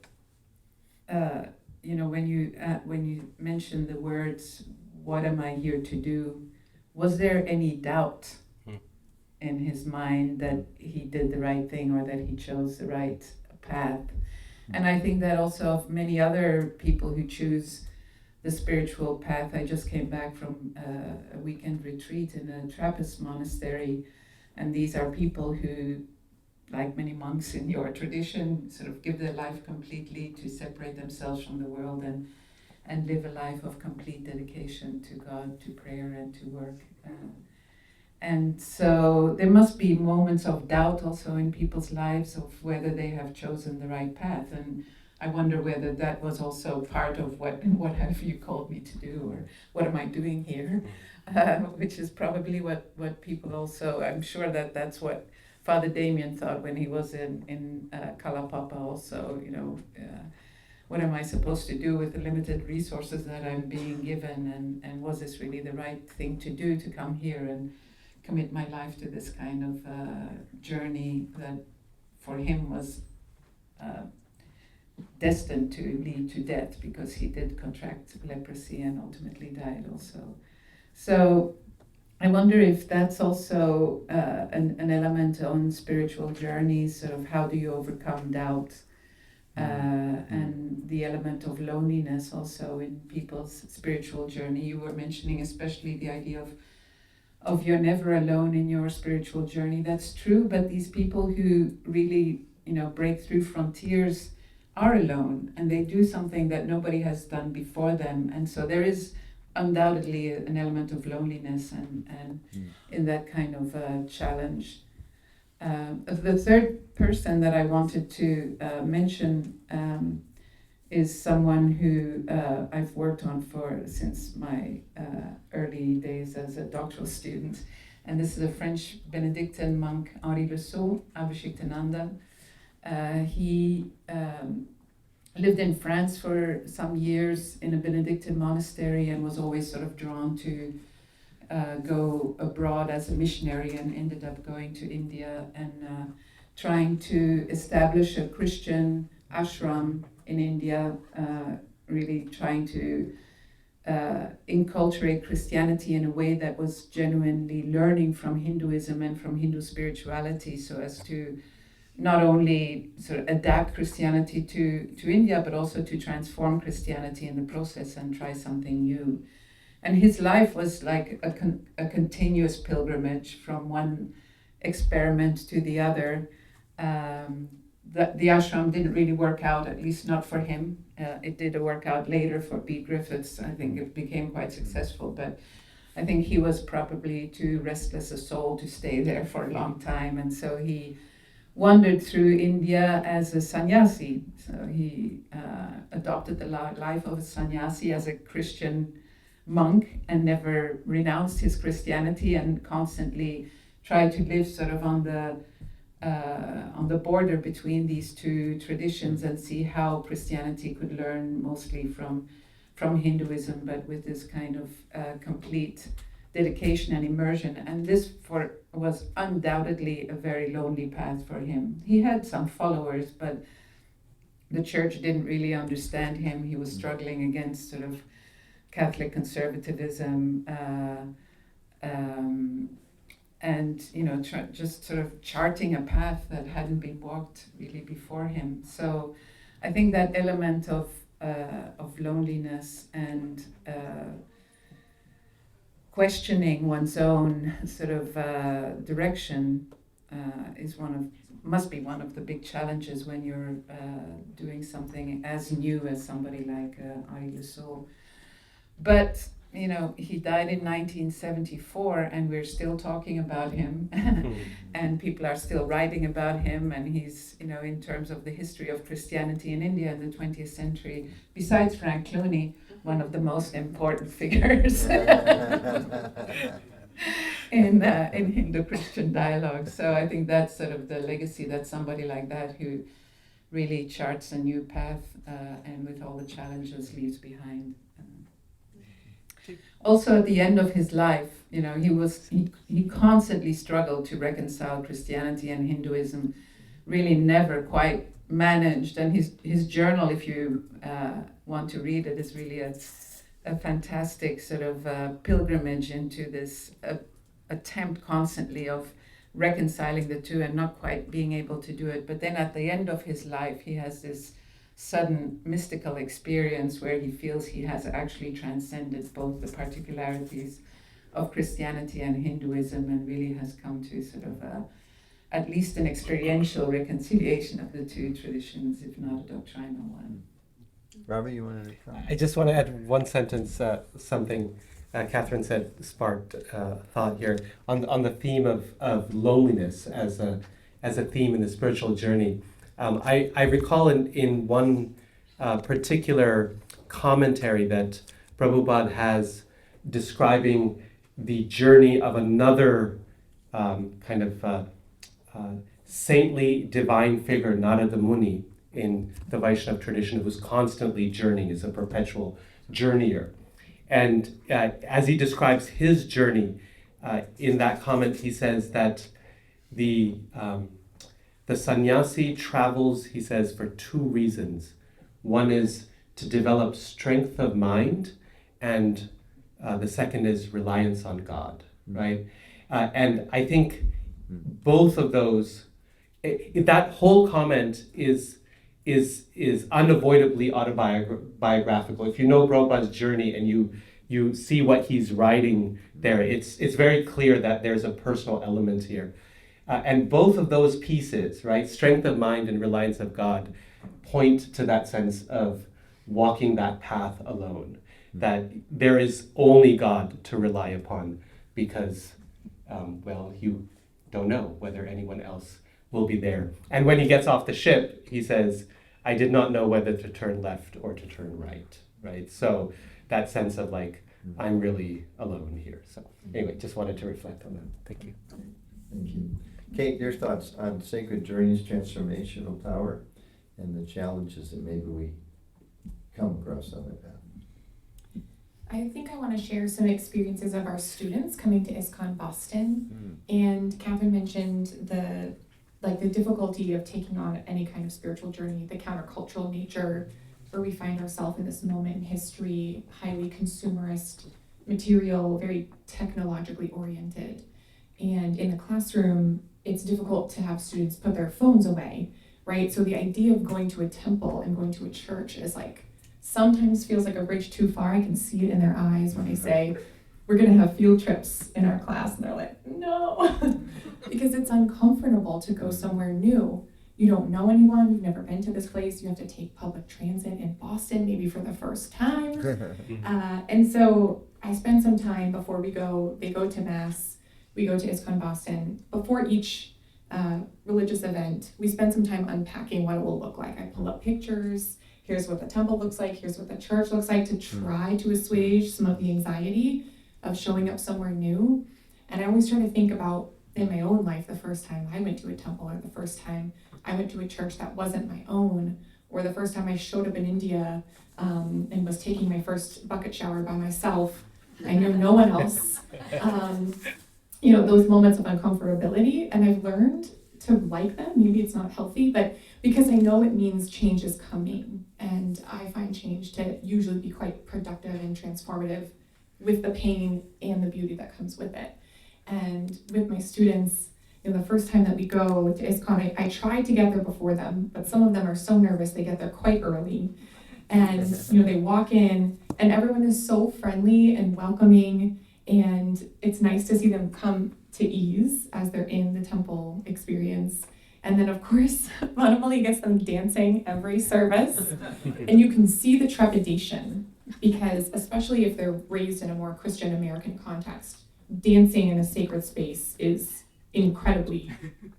when you mentioned the words, "What am I here to do?" Was there any doubt in his mind that he did the right thing or that he chose the right path? And I think that also of many other people who choose the spiritual path. I just came back from a weekend retreat in a Trappist monastery, and these are people who, like many monks in your tradition, sort of give their life completely to separate themselves from the world and live a life of complete dedication to God, to prayer and to work. And so there must be moments of doubt also in people's lives of whether they have chosen the right path. And I wonder whether that was also part of what have you called me to do, or what am I doing here? Which is probably what people also, I'm sure that's what Father Damien thought when he was in Kalapapa also, what am I supposed to do with the limited resources that I'm being given, and was this really the right thing to do, to come here and commit my life to this kind of journey that for him was destined to lead to death, because he did contract leprosy and ultimately died also. So I wonder if that's also an element on spiritual journeys, sort of how do you overcome doubt, and the element of loneliness also in people's spiritual journey. You were mentioning especially the idea of you're never alone in your spiritual journey. That's true, but these people who really, break through frontiers are alone, and they do something that nobody has done before them, and so there is undoubtedly an element of loneliness and in that kind of challenge. The third person that I wanted to mention is someone who I've worked on since my early days as a doctoral student, and this is a French Benedictine monk, Henri Le Sceau, Abhishektananda. He lived in France for some years in a Benedictine monastery and was always sort of drawn to go abroad as a missionary, and ended up going to India and trying to establish a Christian ashram in India, really trying to inculturate Christianity in a way that was genuinely learning from Hinduism and from Hindu spirituality, so as to not only sort of adapt Christianity to India, but also to transform Christianity in the process and try something new. And his life was like a continuous pilgrimage from one experiment to the other. The ashram didn't really work out, at least not for him. It did work out later for B. Griffiths. I think it became quite successful, but I think he was probably too restless a soul to stay there for a long time. And so he wandered through India as a sannyasi. So he adopted the life of a sannyasi as a Christian monk and never renounced his Christianity, and constantly tried to live sort of on the border between these two traditions and see how Christianity could learn mostly from Hinduism, but with this kind of complete dedication and immersion. And this was undoubtedly a very lonely path for him. He had some followers, but the church didn't really understand him. He was struggling against sort of Catholic conservatism, and just sort of charting a path that hadn't been walked really before him. So I think that element of loneliness and questioning one's own sort of direction must be one of the big challenges when you're doing something as new as somebody like Ari Lusso. But he died in 1974, and we're still talking about him, and people are still writing about him, and he's, in terms of the history of Christianity in India in the 20th century, besides Frank Clooney, one of the most important figures in Hindu-Christian dialogue. So I think that's sort of the legacy that somebody like that, who really charts a new path and with all the challenges, leaves behind. Also, at the end of his life, he constantly struggled to reconcile Christianity and Hinduism, really never quite managed. And his journal, if you want to read it, is really a fantastic sort of pilgrimage into this attempt constantly of reconciling the two and not quite being able to do it. But then at the end of his life, he has this sudden mystical experience where he feels he has actually transcended both the particularities of Christianity and Hinduism, and really has come to sort of at least an experiential reconciliation of the two traditions, if not a doctrinal one. Robert, you want to comment? I just want to add one sentence, something Catherine said sparked thought here on the theme of loneliness as a theme in the spiritual journey. I recall in one particular commentary that Prabhupada has describing the journey of another saintly divine figure, Narada Muni, in the Vaishnava tradition, who was constantly journeying, is a perpetual journeyer. And as he describes his journey, in that comment he says that the sannyasi travels, he says, for two reasons. One is to develop strength of mind, and the second is reliance on God, right? And I think both of those, that whole comment is unavoidably autobiographical. If you know Prabhupada's journey and you see what he's writing there, it's very clear that there's a personal element here. And both of those pieces, right, strength of mind and reliance of God, point to that sense of walking that path alone, that there is only God to rely upon because, you don't know whether anyone else will be there. And when he gets off the ship, he says, I did not know whether to turn left or to turn right? So that sense of I'm really alone here. So anyway, just wanted to reflect on that. Thank you. Thank you. Kate, your thoughts on sacred journeys, transformational power, and the challenges that maybe we come across on that path? I think I want to share some experiences of our students coming to ISKCON Boston. And Catherine mentioned the difficulty of taking on any kind of spiritual journey, the countercultural nature, where we find ourselves in this moment in history, highly consumerist, material, very technologically oriented. And in the classroom, it's difficult to have students put their phones away, right? So the idea of going to a temple and going to a church is like, sometimes feels like a bridge too far. I can see it in their eyes when they say, we're gonna have field trips in our class, and they're like, no, because it's uncomfortable to go somewhere new. You don't know anyone, you've never been to this place, you have to take public transit in Boston, maybe for the first time. And so I spend some time before they go to Mass, we go to ISKCON Boston. Before each religious event, we spend some time unpacking what it will look like. I pull up pictures, here's what the temple looks like, here's what the church looks like, to try to assuage some of the anxiety of showing up somewhere new. And I always try to think about, in my own life, the first time I went to a temple, or the first time I went to a church that wasn't my own, or the first time I showed up in India and was taking my first bucket shower by myself. I knew no one else. Those moments of uncomfortability, and I've learned to like them. Maybe it's not healthy, but because I know it means change is coming, and I find change to usually be quite productive and transformative with the pain and the beauty that comes with it. And with my students, the first time that we go to ISKCON, I try to get there before them, but some of them are so nervous, they get there quite early. And they walk in, and everyone is so friendly and welcoming, and it's nice to see them come to ease as they're in the temple experience. And then, of course, Vanamali gets them dancing every service, and you can see the trepidation, because especially if they're raised in a more Christian American context, dancing in a sacred space is incredibly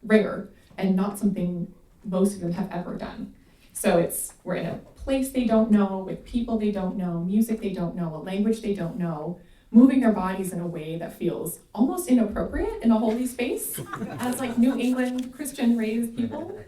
rare and not something most of them have ever done. So we're in a place they don't know, with people they don't know, music they don't know, a language they don't know, moving their bodies in a way that feels almost inappropriate in a holy space as like New England Christian raised people.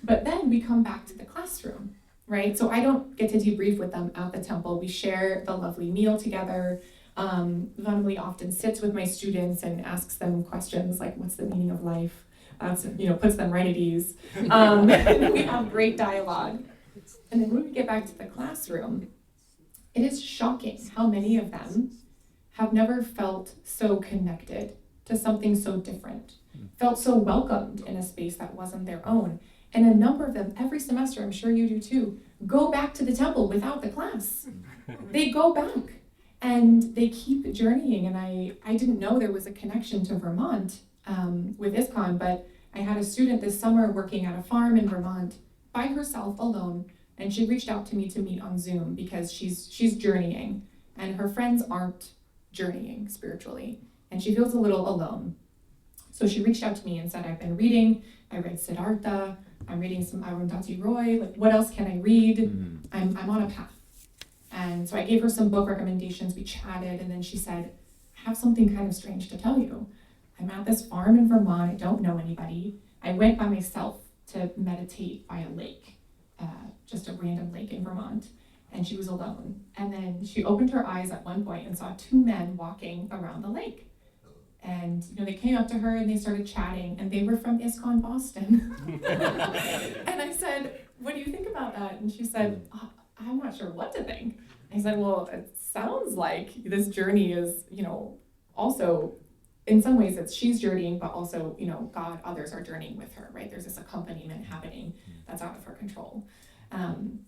But then we come back to the classroom, right? So I don't get to debrief with them at the temple. We share the lovely meal together. Vanamali often sits with my students and asks them questions like, what's the meaning of life? Puts them right at ease. We have great dialogue. And then when we get back to the classroom, it is shocking how many of them have never felt so connected to something so different, felt so welcomed in a space that wasn't their own. And a number of them, every semester, I'm sure you do too, go back to the temple without the class. They go back and they keep journeying. And I didn't know there was a connection to Vermont with ISKCON, but I had a student this summer working at a farm in Vermont by herself, alone, and she reached out to me to meet on Zoom because she's journeying, and her friends aren't journeying spiritually, and she feels a little alone. So she reached out to me and said, I've been reading, I read Siddhartha, I'm reading some Arundhati Roy, like what else can I read? I'm on a path. And so I gave her some book recommendations, we chatted, and then she said, I have something kind of strange to tell you. I'm at this farm in Vermont, I don't know anybody. I went by myself to meditate by a lake, just a random lake in Vermont, and she was alone. And then she opened her eyes at one point and saw two men walking around the lake. And they came up to her and they started chatting, and they were from ISKCON Boston. And I said, what do you think about that? And she said, I'm not sure what to think. I said, well, it sounds like this journey is, also, in some ways she's journeying, but also, God, others are journeying with her, right? There's this accompaniment happening that's out of her control.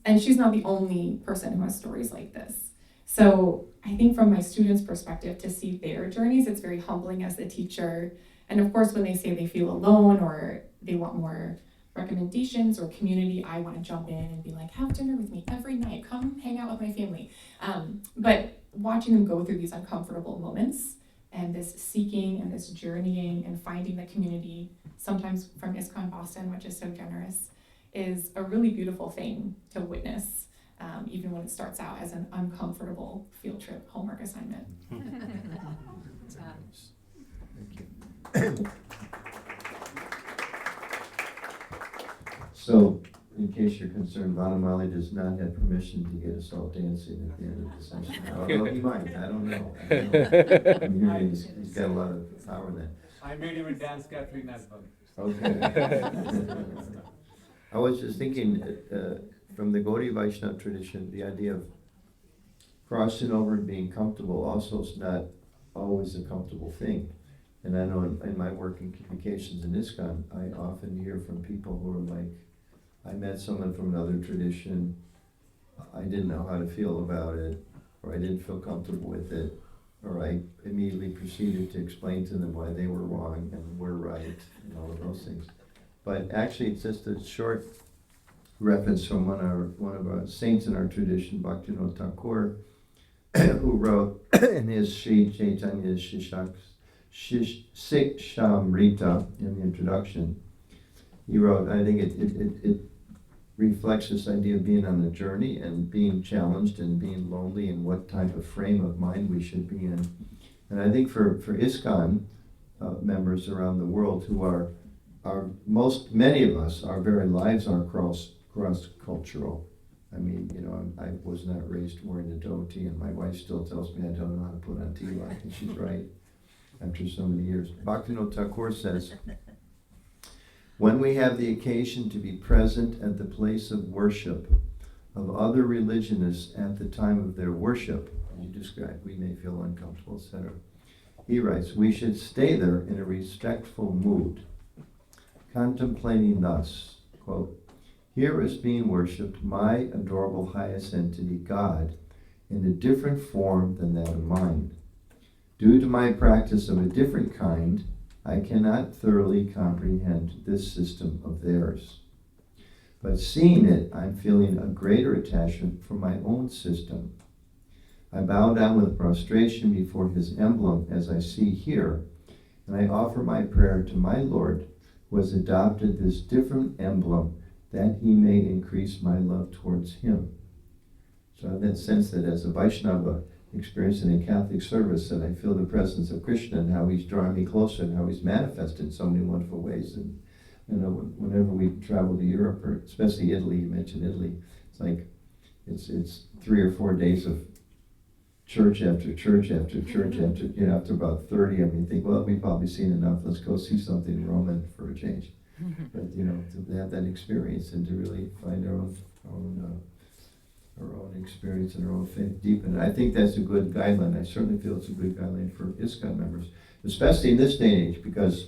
And she's not the only person who has stories like this. So I think from my students' perspective, to see their journeys, it's very humbling as the teacher. And of course, when they say they feel alone or they want more recommendations or community, I want to jump in and be like, have dinner with me every night, come hang out with my family. But watching them go through these uncomfortable moments and this seeking and this journeying and finding the community, sometimes from ISKCON Boston, which is so generous, is a really beautiful thing to witness, even when it starts out as an uncomfortable field trip homework assignment. Thank you. So, in case you're concerned, Vanamali does not have permission to get us all dancing at the end of the session. Although he might, I don't know. I'm hearing he's got a lot of power there. I made him a dance Catherine as well. Okay. I was just thinking, from the Gaudiya Vaishnava tradition, the idea of crossing over and being comfortable also is not always a comfortable thing. And I know in my work in communications in ISKCON, I often hear from people who are like, I met someone from another tradition, I didn't know how to feel about it, or I didn't feel comfortable with it, or I immediately proceeded to explain to them why they were wrong and we're right, and all of those things. But actually, it's just a short reference from one of our saints in our tradition, Bhaktivedanta Thakur, who wrote in his Sri Chaitanya Sikshamrita in the introduction. He wrote, I think it reflects this idea of being on a journey and being challenged and being lonely and what type of frame of mind we should be in. And I think for ISKCON members around the world who are many of us, our very lives are cross-cultural. I mean, I was not raised wearing a dhoti, and my wife still tells me I don't know how to put on tilak, and she's right after so many years. Bhaktivinoda Thakur says, when we have the occasion to be present at the place of worship of other religionists at the time of their worship, as you described, we may feel uncomfortable, etc. He writes, we should stay there in a respectful mood, contemplating thus, quote, here is being worshipped my adorable highest entity, God, in a different form than that of mine. Due to my practice of a different kind, I cannot thoroughly comprehend this system of theirs. But seeing it, I'm feeling a greater attachment for my own system. I bow down with prostration before his emblem as I see here, and I offer my prayer to my Lord, who has adopted this different emblem, that he may increase my love towards him. So I have that sense that as a Vaishnava experiencing a Catholic service, that I feel the presence of Krishna and how he's drawing me closer and how he's manifested in so many wonderful ways. And whenever we travel to Europe, or especially Italy, you mentioned Italy, it's like it's 3 or 4 days of church after church after church after, after about 30 of them, you think, well, we've probably seen enough, let's go see something Roman for a change. But to have that experience and to really find our own experience and our own faith deepen. I think that's a good guideline. I certainly feel it's a good guideline for ISKCON members, especially in this day and age, because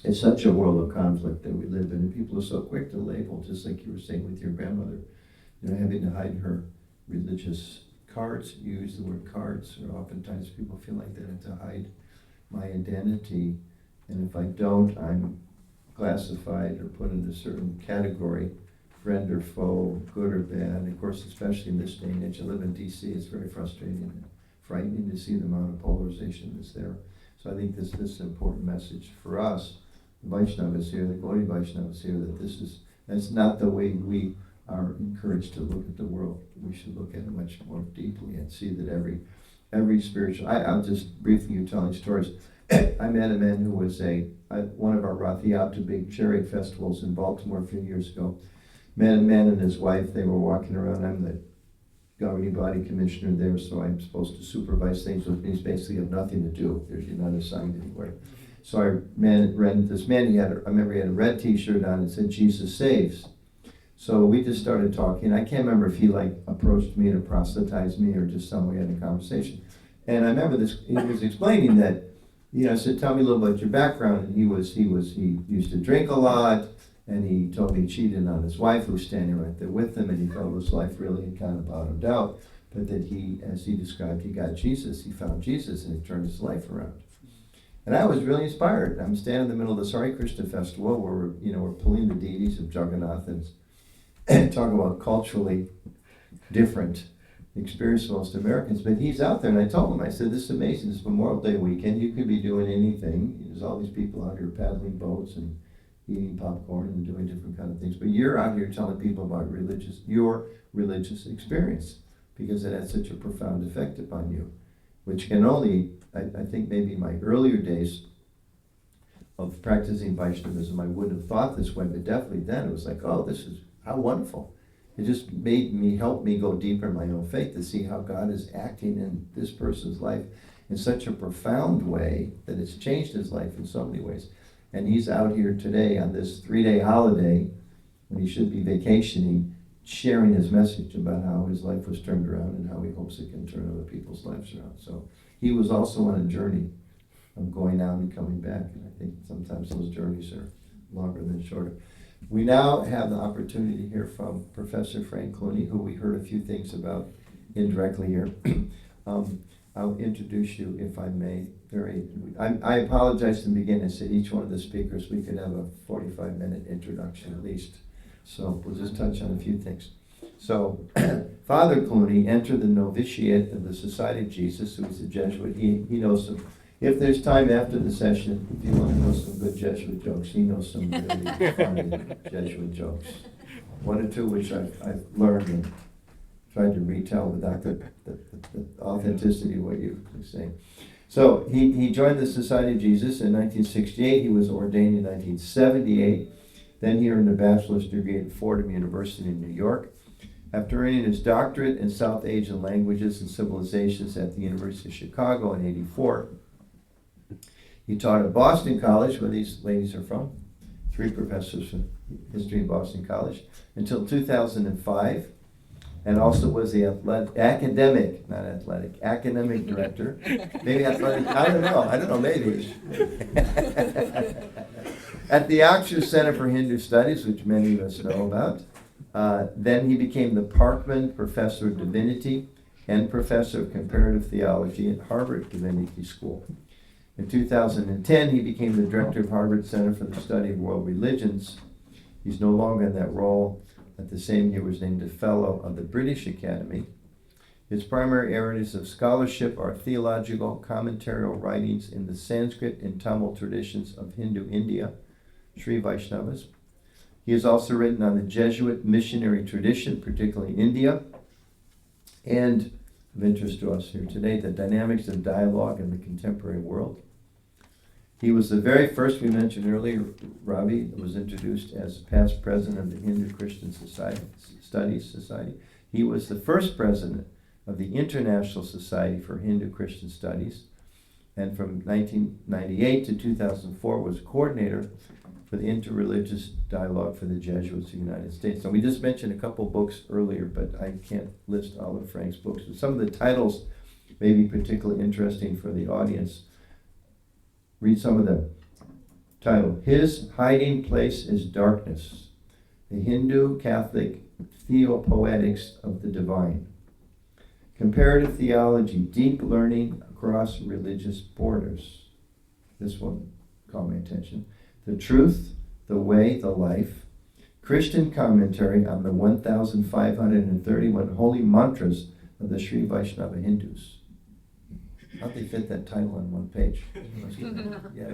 it's such a world of conflict that we live in, and people are so quick to label, just like you were saying with your grandmother, having to hide her religious cards. You use the word cards, or oftentimes people feel like they have to hide my identity, and if I don't, I'm classified or put into a certain category, friend or foe, good or bad. And of course, especially in this day and age, I live in DC, it's very frustrating and frightening to see the amount of polarization that's there. So I think this is an important message for us, the Vaishnavas here, the Gaudiya Vaishnavas here, that that's not the way we are encouraged to look at the world. We should look at it much more deeply and see that every spiritual, I'll just briefly telling stories. I met a man who was one of our Rath Yatra big chariot festivals in Baltimore a few years ago. Met a man and his wife, they were walking around. I'm the governing body commissioner there, so I'm supposed to supervise things, which means basically you have nothing to do. You're not assigned anywhere. So I read this man, I remember he had a red t-shirt on and said, Jesus saves. So we just started talking. I can't remember if he approached me to proselytize me or just some way had a conversation. And I remember he was explaining that, I said, tell me a little about your background. And he used to drink a lot, and he told me he cheated on his wife who was standing right there with him, and he felt his life really had kind of bottomed out. But that he, as he described, he got Jesus, he found Jesus, and he turned his life around. And I was really inspired. I'm standing in the middle of the Sari Krishna festival where we're pulling the deities of Jagannath and talking about culturally different experience for most Americans. But he's out there, and I told him, I said, this is amazing. It's Memorial Day weekend. You could be doing anything. There's all these people out here paddling boats and eating popcorn and doing different kind of things. But you're out here telling people about your religious experience, because it had such a profound effect upon you, which can only, I think maybe in my earlier days of practicing Vaishnavism, I wouldn't have thought this way, but definitely then it was like, oh, this is how wonderful. It just helped me go deeper in my own faith to see how God is acting in this person's life in such a profound way that it's changed his life in so many ways. And he's out here today on this 3-day holiday when he should be vacationing, sharing his message about how his life was turned around and how he hopes it can turn other people's lives around. So he was also on a journey of going out and coming back. And I think sometimes those journeys are longer than shorter. We now have the opportunity to hear from Professor Frank Clooney, who we heard a few things about indirectly here. I'll introduce you, if I may. I apologize to begin. I said each one of the speakers, we could have a 45-minute introduction at least. So we'll just touch on a few things. So Father Clooney entered the novitiate of the Society of Jesus, who was a Jesuit. He knows some. If there's time after the session, if you want to know some good Jesuit jokes, he knows some really funny Jesuit jokes. One or two which I've learned and tried to retell without the authenticity of what you were saying. So he joined the Society of Jesus in 1968. He was ordained in 1978. Then he earned a bachelor's degree at Fordham University in New York. After earning his doctorate in South Asian languages and civilizations at the University of Chicago in '84, he taught at Boston College, where these ladies are from, 3 professors of history in Boston College, until 2005, and also was the academic director, maybe athletic, I don't know, maybe. At the Oxford Center for Hindu Studies, which many of us know about. Then he became the Parkman Professor of Divinity and Professor of Comparative Theology at Harvard Divinity School. In 2010, he became the Director of Harvard Center for the Study of World Religions. He's no longer in that role. At the same year, was named a Fellow of the British Academy. His primary areas of scholarship are theological, commentarial writings in the Sanskrit and Tamil traditions of Hindu India, Sri Vaishnavas. He has also written on the Jesuit missionary tradition, particularly in India, and of interest to us here today, the dynamics of dialogue in the contemporary world. He was the very first, we mentioned earlier, Ravi was introduced as past president of the Hindu Christian Studies Society. He was the first president of the International Society for Hindu Christian Studies, and from 1998 to 2004 was coordinator for the Interreligious Dialogue for the Jesuits of the United States. And we just mentioned a couple books earlier, but I can't list all of Frank's books. But some of the titles may be particularly interesting for the audience. Read some of them. Title: His Hiding Place is Darkness, the Hindu Catholic Theopoetics of the Divine. Comparative Theology, Deep Learning Across Religious Borders. This one caught my attention. The Truth, the Way, the Life. Christian Commentary on the 1,531 Holy Mantras of the Sri Vaishnava Hindus. How'd they fit that title on one page? I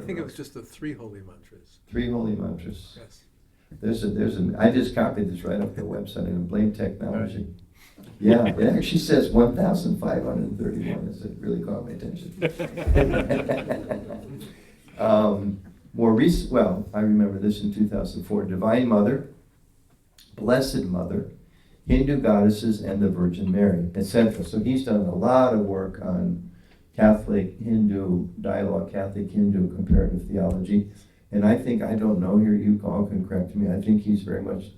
think it was just the 3 holy mantras. 3 holy mantras. Yes. I just copied this right off the website and blame technology. Yeah, it actually says 1,531. It really caught my attention. More recent, well, I remember this in 2004, Divine Mother, Blessed Mother, Hindu Goddesses and the Virgin Mary, etc. So he's done a lot of work on Catholic Hindu dialogue, Catholic Hindu comparative theology. And I think, I don't know here, you all can correct me, I think he's very much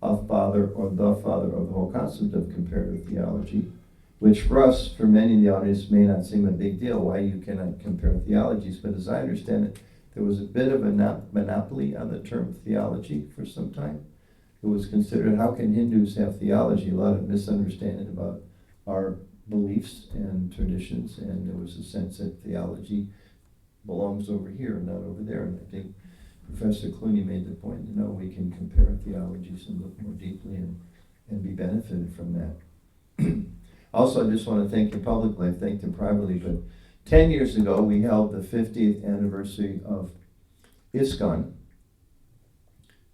a father or the father of the whole concept of comparative theology, which for us, for many in the audience, may not seem a big deal, why you cannot compare theologies. But as I understand it, there was a bit of a monopoly on the term theology for some time. It was considered, how can Hindus have theology? A lot of misunderstanding about our beliefs and traditions, and there was a sense that theology belongs over here and not over there. And I think Professor Clooney made the point, we can compare theologies and look more deeply and be benefited from that. Also, I just want to thank you publicly, I've thanked him privately, but 10 years ago we held the 50th anniversary of ISKCON,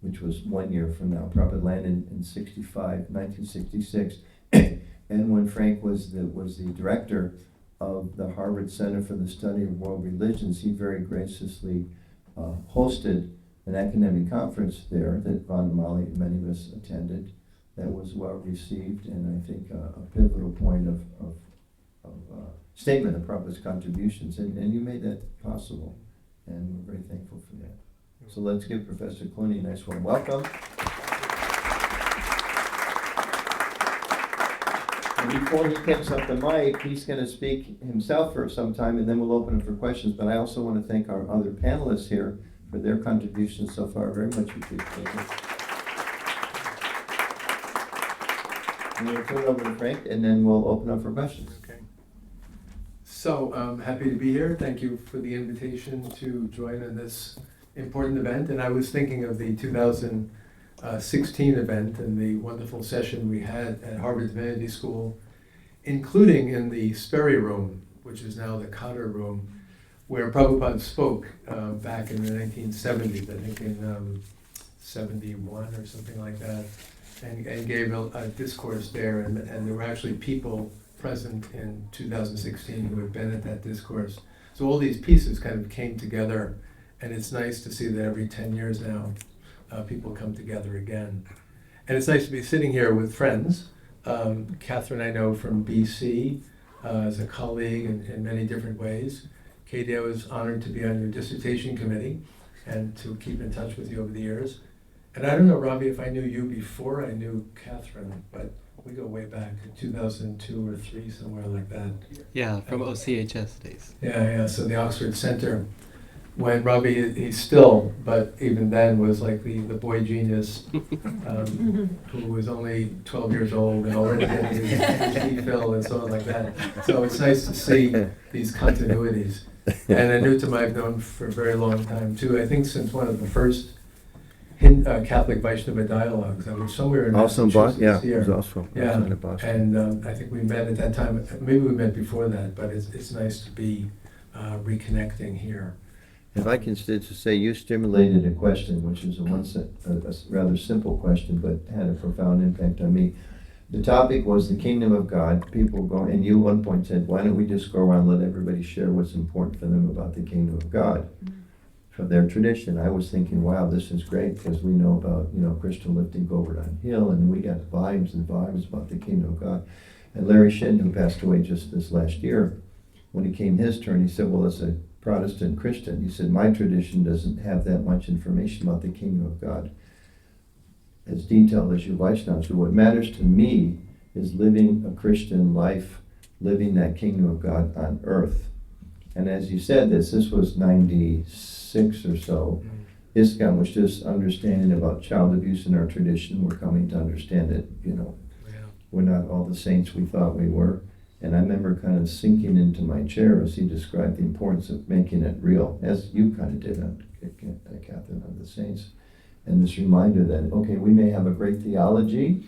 which was 1 year from now. Prabhupada landed in 1966. And when Frank was the director of the Harvard Center for the Study of World Religions, he very graciously hosted an academic conference there that Von Mali and many of us attended. That was well received, and I think a pivotal point of statement of Prabhupada's contributions, and you made that possible, and we're very thankful for that. So let's give Professor Clooney a nice warm welcome. And before he picks up the mic, he's going to speak himself for some time, and then we'll open it for questions. But I also want to thank our other panelists here for their contributions so far. Very much appreciated. I'm going to turn it over to Frank, and then we'll open up for questions. Okay. So, happy to be here. Thank you for the invitation to join in this important event. And I was thinking of the 2016 event and the wonderful session we had at Harvard Divinity School, including in the Sperry Room, which is now the Cotter Room, where Prabhupada spoke back in the 1970s, I think in 71 or something like that, and gave a discourse there. And there were actually people present in 2016 who had been at that discourse. So all these pieces kind of came together, and it's nice to see that every 10 years now, people come together again. And it's nice to be sitting here with friends. Catherine I know from BC as a colleague in many different ways. Katie, I was honored to be on your dissertation committee and to keep in touch with you over the years. And I don't know, Ravi, if I knew you before I knew Catherine, but we go way back, 2002 or 3, somewhere like that. Yeah, from OCHS days. Yeah, so the Oxford Center, when Ravi, he still, but even then was like the boy genius who was only 12 years old and already getting his PhD and so on like that. So it's nice to see these continuities. And Anutam I've known for a very long time too. I think since one of the first Catholic Vaishnava dialogues. I was somewhere in Also in Boston, Massachusetts yeah, here. it was also Yeah, in Boston. and I think we met at that time. Maybe we met before that, but it's nice to be reconnecting here. If I can just say, you stimulated a question, which is a rather simple question, but had a profound impact on me. The topic was the kingdom of God. People go, and you at one point said, why don't we just go around and let everybody share what's important for them about the kingdom of God, from their tradition. I was thinking, wow, this is great, because we know about, Christian lifting Govardhan Hill, and we got volumes and volumes about the kingdom of God. And Larry Shin, who passed away just this last year, when it came his turn, he said, well, as a Protestant Christian, he said, my tradition doesn't have that much information about the kingdom of God as detailed as you Vaishnavas do. What matters to me is living a Christian life, living that kingdom of God on earth. And as you said this was 96 or so. ISKCON was just understanding about child abuse in our tradition. We're coming to understand it, We're not all the saints we thought we were. And I remember kind of sinking into my chair as he described the importance of making it real, as you kind of did, Catherine, on the saints. And this reminder that, okay, we may have a great theology,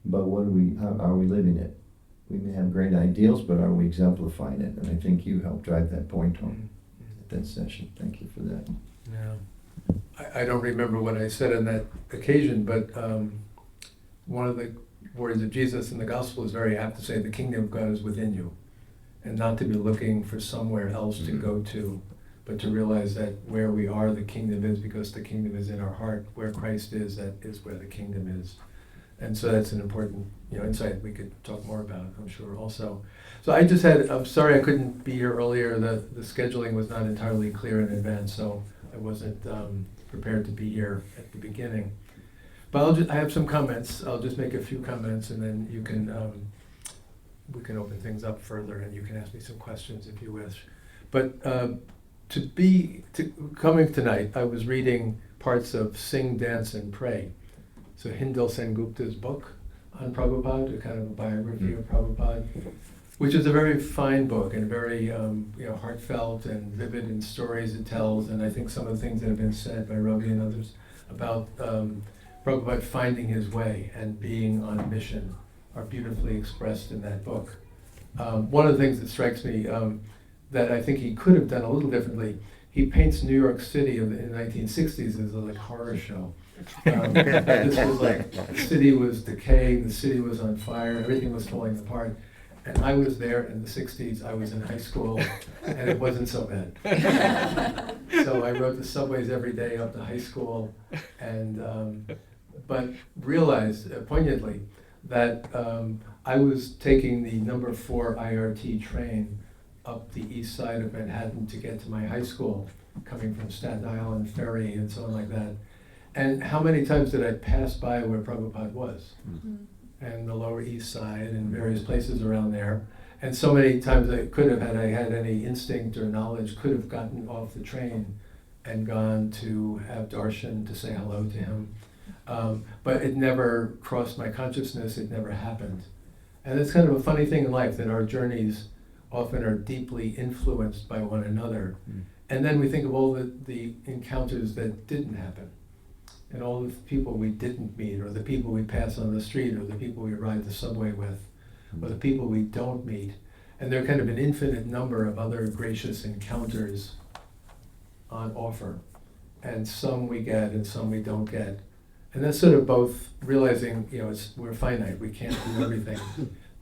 but how are we living it? We may have great ideals, but are we exemplifying it? And I think you helped drive that point home at that session. Thank you for that. Yeah. I don't remember what I said on that occasion, but one of the words of Jesus in the gospel is very apt to say, the kingdom of God is within you, and not to be looking for somewhere else to go to, but to realize that where we are, the kingdom is, because the kingdom is in our heart. Where Christ is, that is where the kingdom is. And so that's an important insight we could talk more about, I'm sure, also. So I'm sorry I couldn't be here earlier. The scheduling was not entirely clear in advance, so I wasn't prepared to be here at the beginning. But I have some comments. I'll just make a few comments, and then you can we can open things up further, and you can ask me some questions if you wish. But coming tonight, I was reading parts of Sing, Dance, and Pray. So Hindal Sengupta's book on Prabhupada, a kind of a biography of Prabhupada, which is a very fine book and very heartfelt and vivid in stories it tells. And I think some of the things that have been said by Ravi and others about Prabhupada finding his way and being on mission are beautifully expressed in that book. One of the things that strikes me that I think he could have done a little differently, he paints New York City in the 1960s as a horror show. This was the city was decaying, the city was on fire, everything was falling apart. And I was there in the 60s, I was in high school, and it wasn't so bad. So I rode the subways every day up to high school, and but realized poignantly that I was taking the number 4 IRT train up the east side of Manhattan to get to my high school, coming from Staten Island Ferry and so on like that. And how many times did I pass by where Prabhupada was? and the Lower East Side and various places around there. And so many times I could have, had I had any instinct or knowledge, could have gotten off the train and gone to have darshan, to say hello to him. But it never crossed my consciousness, it never happened. And it's kind of a funny thing in life that our journeys often are deeply influenced by one another. And then we think of all the encounters that didn't happen, and all the people we didn't meet, or the people we pass on the street, or the people we ride the subway with, or the people we don't meet. And there are kind of an infinite number of other gracious encounters on offer. And some we get and some we don't get. And that's sort of both realizing, we're finite, we can't do everything,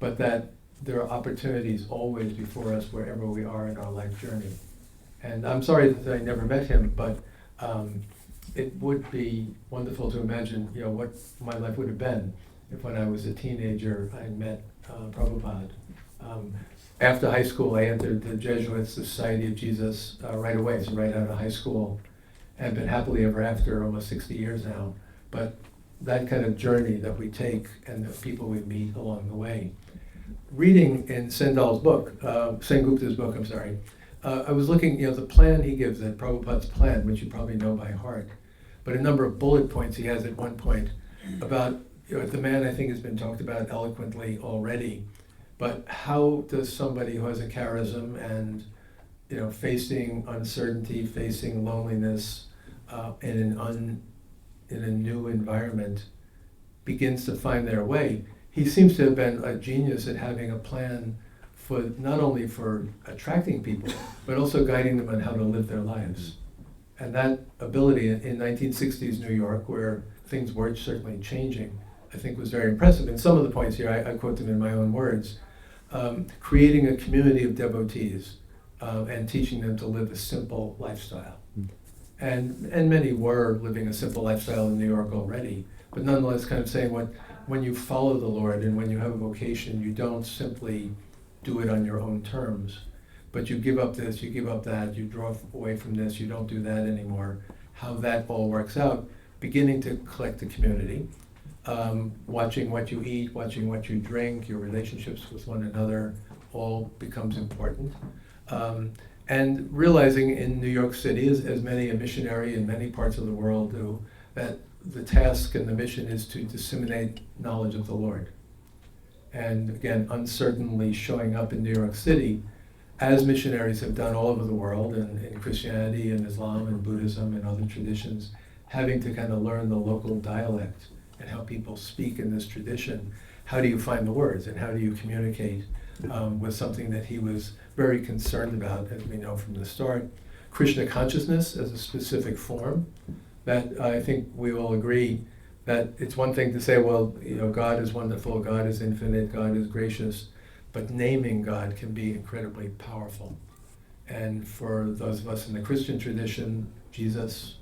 but that there are opportunities always before us wherever we are in our life journey. And I'm sorry that I never met him, but it would be wonderful to imagine, what my life would have been if when I was a teenager I met Prabhupada. After high school, I entered the Jesuit Society of Jesus right away, so right out of high school, and been happily ever after, almost 60 years now. But that kind of journey that we take and the people we meet along the way. Reading in Sendal's book, Sengupta's book, I was looking, the plan he gives, that Prabhupada's plan, which you probably know by heart, but a number of bullet points he has at one point about, the man I think has been talked about eloquently already, but how does somebody who has a charism and, facing uncertainty, facing loneliness in a new environment, begins to find their way. He seems to have been a genius at having a plan for not only for attracting people, but also guiding them on how to live their lives. And that ability in 1960s New York, where things were certainly changing, I think was very impressive. And some of the points here, I quote them in my own words, creating a community of devotees and teaching them to live a simple lifestyle. And many were living a simple lifestyle in New York already, but nonetheless kind of saying when you follow the Lord and when you have a vocation, you don't simply do it on your own terms, but you give up this, you give up that, you draw away from this, you don't do that anymore. How that all works out, beginning to collect a community, watching what you eat, watching what you drink, your relationships with one another, all becomes important. And realizing in New York City, as many a missionary in many parts of the world do, that the task and the mission is to disseminate knowledge of the Lord. And again, uncertainly showing up in New York City, as missionaries have done all over the world, and in Christianity and Islam and Buddhism and other traditions, having to kind of learn the local dialect and how people speak in this tradition. How do you find the words, and how do you communicate was something that he was very concerned about, as we know from the start. Krishna consciousness as a specific form, that I think we all agree that it's one thing to say, well, God is wonderful, God is infinite, God is gracious, but naming God can be incredibly powerful. And for those of us in the Christian tradition, Jesus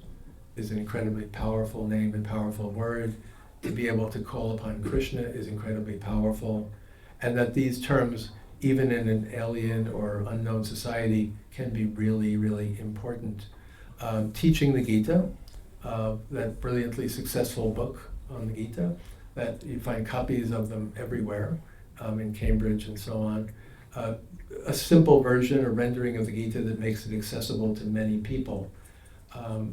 is an incredibly powerful name and powerful word. To be able to call upon Krishna is incredibly powerful. And that these terms, even in an alien or unknown society, can be really, really important. Teaching the Gita, that brilliantly successful book on the Gita, that you find copies of them everywhere, in Cambridge and so on. A simple version or rendering of the Gita that makes it accessible to many people.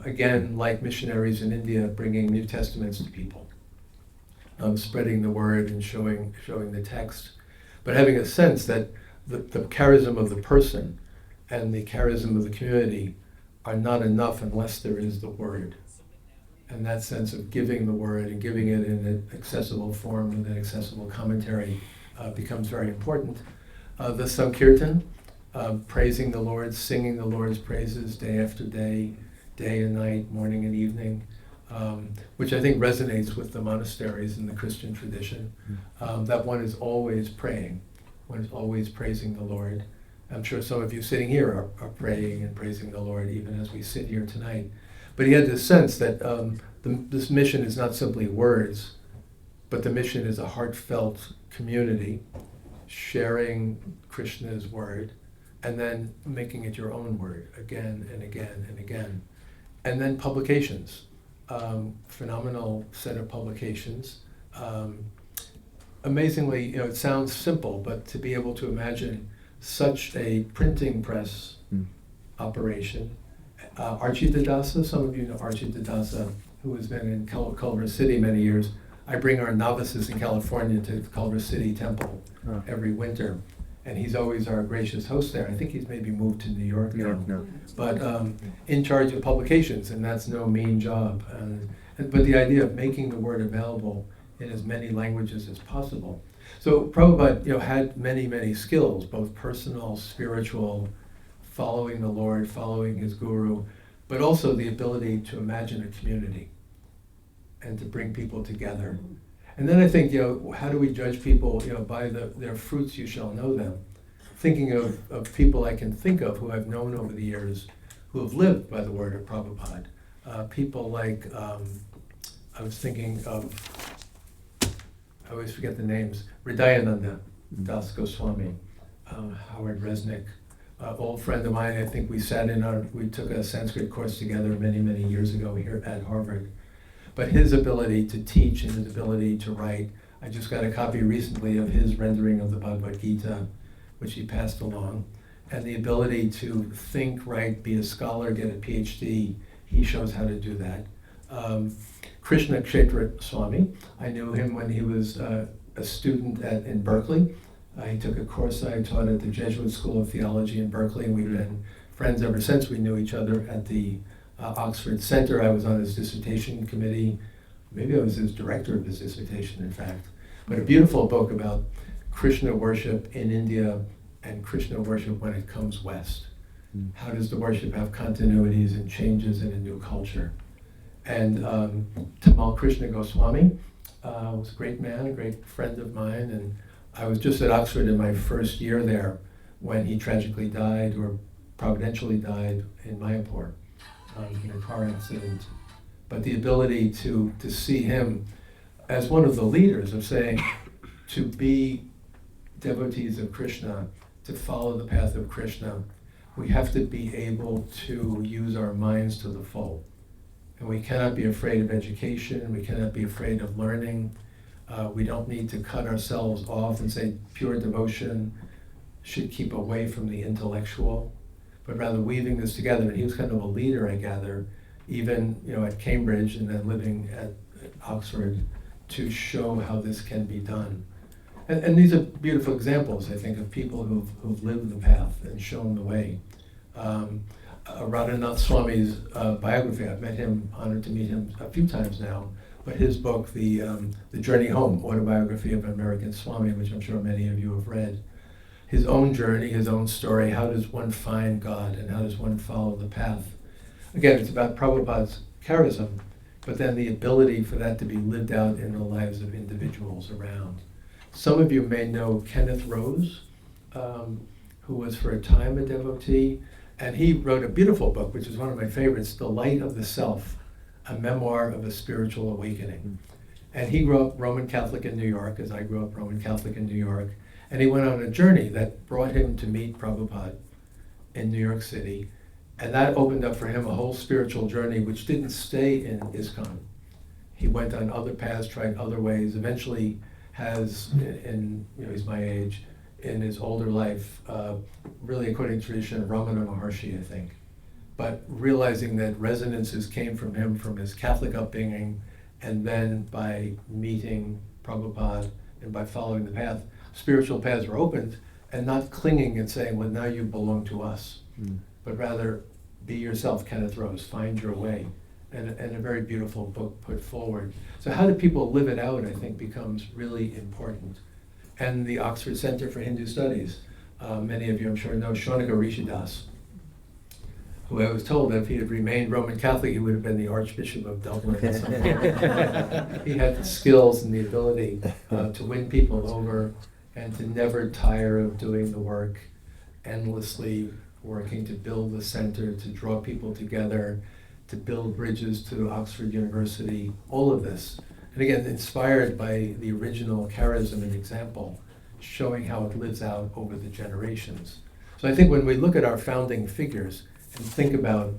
Again, like missionaries in India, bringing New Testaments to people, spreading the word and showing the text, but having a sense that the charism of the person and the charism of the community are not enough unless there is the word. And that sense of giving the word and giving it in an accessible form with an accessible commentary becomes very important. The Sankirtan, praising the Lord, singing the Lord's praises day after day, day and night, morning and evening, which I think resonates with the monasteries in the Christian tradition, that one is always praying, one is always praising the Lord. I'm sure some of you sitting here are praying and praising the Lord even as we sit here tonight. But he had this sense that this mission is not simply words, but the mission is a heartfelt community, sharing Krishna's word, and then making it your own word again and again and again. And then publications, phenomenal set of publications. amazingly, it sounds simple, but to be able to imagine such a printing press operation. Archie Dadasa, some of you know Archie Dadasa, who has been in Culver City many years. I bring our novices in California to the Culver City Temple every winter, and he's always our gracious host there. I think he's maybe moved to New York now, but in charge of publications, and that's no mean job. But the idea of making the word available in as many languages as possible. So Prabhupada, had many, many skills, both personal, spiritual, following the Lord, following his guru, but also the ability to imagine a community and to bring people together. And then I think, how do we judge people, by their fruits you shall know them. Thinking of people I can think of who I've known over the years who have lived by the word of Prabhupada. People like, I was thinking of, I always forget the names, Hridayananda Das Goswami, Howard Resnick, old friend of mine. I think we took a Sanskrit course together many, many years ago here at Harvard. But his ability to teach and his ability to write, I just got a copy recently of his rendering of the Bhagavad Gita, which he passed along, and the ability to think, write, be a scholar, get a PhD, he shows how to do that. Kresge Swami, I knew him when he was a student in Berkeley. He took a course I taught at the Jesuit School of Theology in Berkeley, and we've been friends ever since. We knew each other at the Oxford Center. I was on his dissertation committee. Maybe I was his director of his dissertation, in fact. But a beautiful book about Krishna worship in India and Krishna worship when it comes west. How does the worship have continuities and changes in a new culture? And Tamal Krishna Goswami was a great man, a great friend of mine, and I was just at Oxford in my first year there when he tragically died, or providentially died, in Mayapur in a car accident. But the ability to see him as one of the leaders of saying, to be devotees of Krishna, to follow the path of Krishna, we have to be able to use our minds to the full. And we cannot be afraid of education, we cannot be afraid of learning. We don't need to cut ourselves off and say pure devotion should keep away from the intellectual, but rather weaving this together. And he was kind of a leader, I gather, even at Cambridge and then living at Oxford, to show how this can be done. And these are beautiful examples, I think, of people who've lived the path and shown the way. Radhanath Swami's biography, I've met him, honored to meet him a few times now, but his book, The Journey Home, Autobiography of an American Swami, which I'm sure many of you have read, his own journey, his own story, how does one find God and how does one follow the path? Again, it's about Prabhupada's charism, but then the ability for that to be lived out in the lives of individuals around. Some of you may know Kenneth Rose, who was for a time a devotee, and he wrote a beautiful book, which is one of my favorites, The Light of the Self, a memoir of a spiritual awakening. And he grew up Roman Catholic in New York, as I grew up Roman Catholic in New York, and he went on a journey that brought him to meet Prabhupada in New York City, and that opened up for him a whole spiritual journey which didn't stay in ISKCON. He went on other paths, tried other ways, eventually has, he's my age, in his older life, really according to tradition, Ramana Maharshi, I think. But realizing that resonances came from him from his Catholic upbringing, and then by meeting Prabhupada and by following the path, spiritual paths were opened, and not clinging and saying, well, now you belong to us, but rather be yourself, Kenneth Rose, find your way. And a very beautiful book put forward. So how do people live it out, I think, becomes really important. And the Oxford Center for Hindu Studies, many of you I'm sure know Shonika Rishidas, who I was told that if he had remained Roman Catholic, he would have been the Archbishop of Dublin. He had the skills and the ability to win people over and to never tire of doing the work, endlessly working to build the center, to draw people together, to build bridges to Oxford University, all of this. And again, inspired by the original charism and example, showing how it lives out over the generations. So I think when we look at our founding figures and think about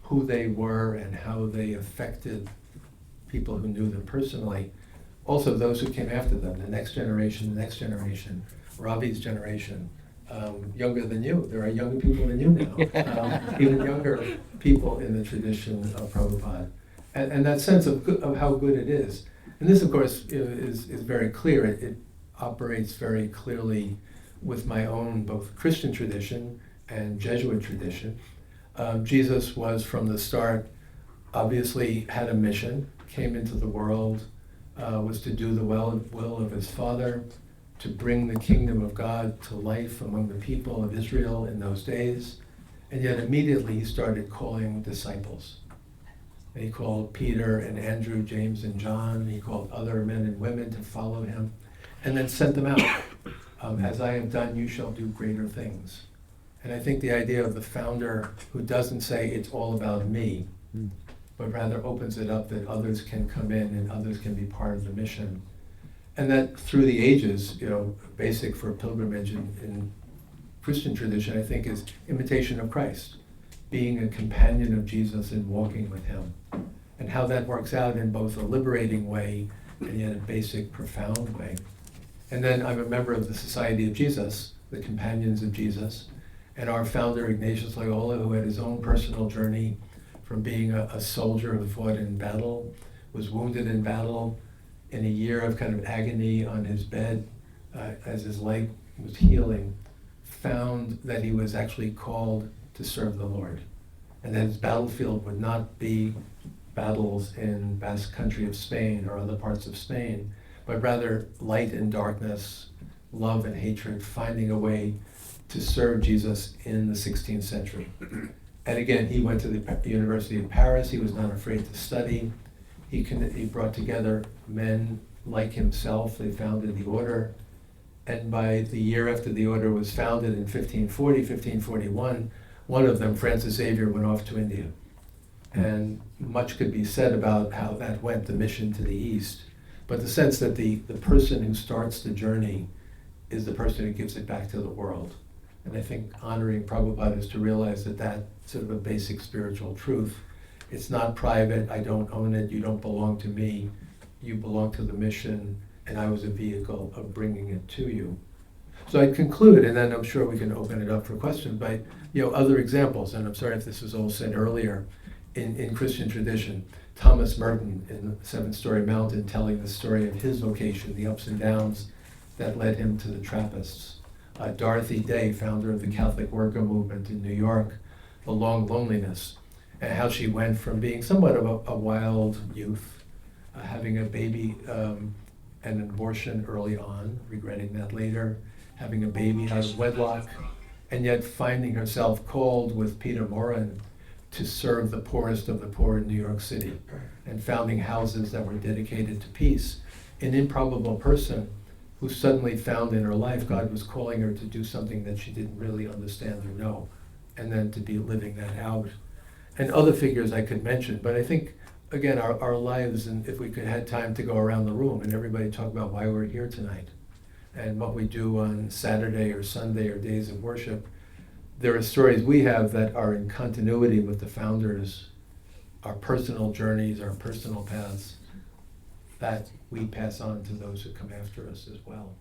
who they were and how they affected people who knew them personally, also those who came after them, the next generation, Ravi's generation, younger than you. There are younger people than you now, even younger people in the tradition of Prabhupada. And that sense of how good it is. And this, of course, is very clear. It operates very clearly with my own both Christian tradition and Jesuit tradition. Jesus was from the start, obviously had a mission, came into the world, was to do the will of his Father, to bring the kingdom of God to life among the people of Israel in those days. And yet immediately he started calling disciples. And he called Peter and Andrew, James and John. He called other men and women to follow him, and then sent them out. As I have done, you shall do greater things. And I think the idea of the founder who doesn't say it's all about me, but rather opens it up that others can come in and others can be part of the mission. And that through the ages, basic for pilgrimage in Christian tradition, I think, is imitation of Christ, being a companion of Jesus and walking with him. And how that works out in both a liberating way and yet a basic, profound way. And then I'm a member of the Society of Jesus, the Companions of Jesus, and our founder, Ignatius Loyola, who had his own personal journey from being a soldier who fought in battle, was wounded in battle, in a year of kind of agony on his bed, as his leg was healing, found that he was actually called to serve the Lord. And that his battlefield would not be battles in Basque Country of Spain or other parts of Spain, but rather light and darkness, love and hatred, finding a way to serve Jesus in the 16th century. And again, he went to the University of Paris. He was not afraid to study. He brought together men like himself. They founded the order. And by the year after the order was founded in 1540, 1541, one of them, Francis Xavier, went off to India. And much could be said about how that went, the mission to the East. But the sense that the person who starts the journey is the person who gives it back to the world. And I think honoring Prabhupada is to realize that that's sort of a basic spiritual truth. It's not private, I don't own it, you don't belong to me, you belong to the mission, and I was a vehicle of bringing it to you. So I conclude, and then I'm sure we can open it up for questions, by other examples, and I'm sorry if this was all said earlier, in Christian tradition. Thomas Merton in the Seven Storey Mountain telling the story of his vocation, the ups and downs that led him to the Trappists. Dorothy Day, founder of the Catholic Worker Movement in New York, the long loneliness, and how she went from being somewhat of a wild youth, having a baby and an abortion early on, regretting that later, having a baby out of wedlock, and yet finding herself called with Peter Morin to serve the poorest of the poor in New York City, and founding houses that were dedicated to peace. An improbable person who suddenly found in her life God was calling her to do something that she didn't really understand or know, and then to be living that out. And other figures I could mention, but I think, again, our lives, and if we could have time to go around the room and everybody talk about why we're here tonight, and what we do on Saturday or Sunday or days of worship, there are stories we have that are in continuity with the founders, our personal journeys, our personal paths, that we pass on to those who come after us as well.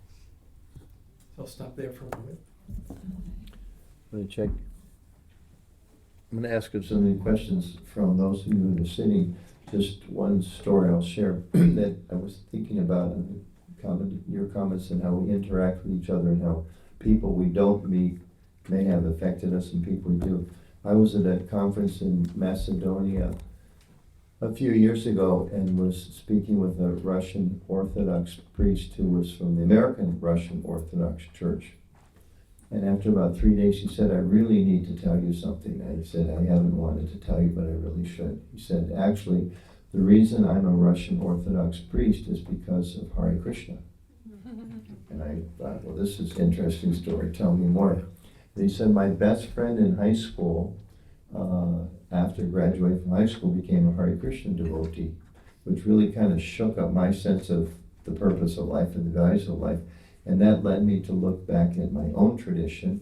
So I'll stop there for a moment. Let me check. I'm going to ask us some questions from those of you that are sitting. Just one story I'll share that I was thinking about, your comments and how we interact with each other and how people we don't meet may have affected us and people we do. I was at a conference in Macedonia a few years ago and was speaking with a Russian Orthodox priest who was from the American Russian Orthodox Church. And after about 3 days, he said, I really need to tell you something. I said, I haven't wanted to tell you, but I really should. He said, actually, the reason I'm a Russian Orthodox priest is because of Hare Krishna. And I thought, well, this is an interesting story. Tell me more. And he said, my best friend in high school, after graduating from high school, became a Hare Krishna devotee, which really kind of shook up my sense of the purpose of life and the values of life. And that led me to look back at my own tradition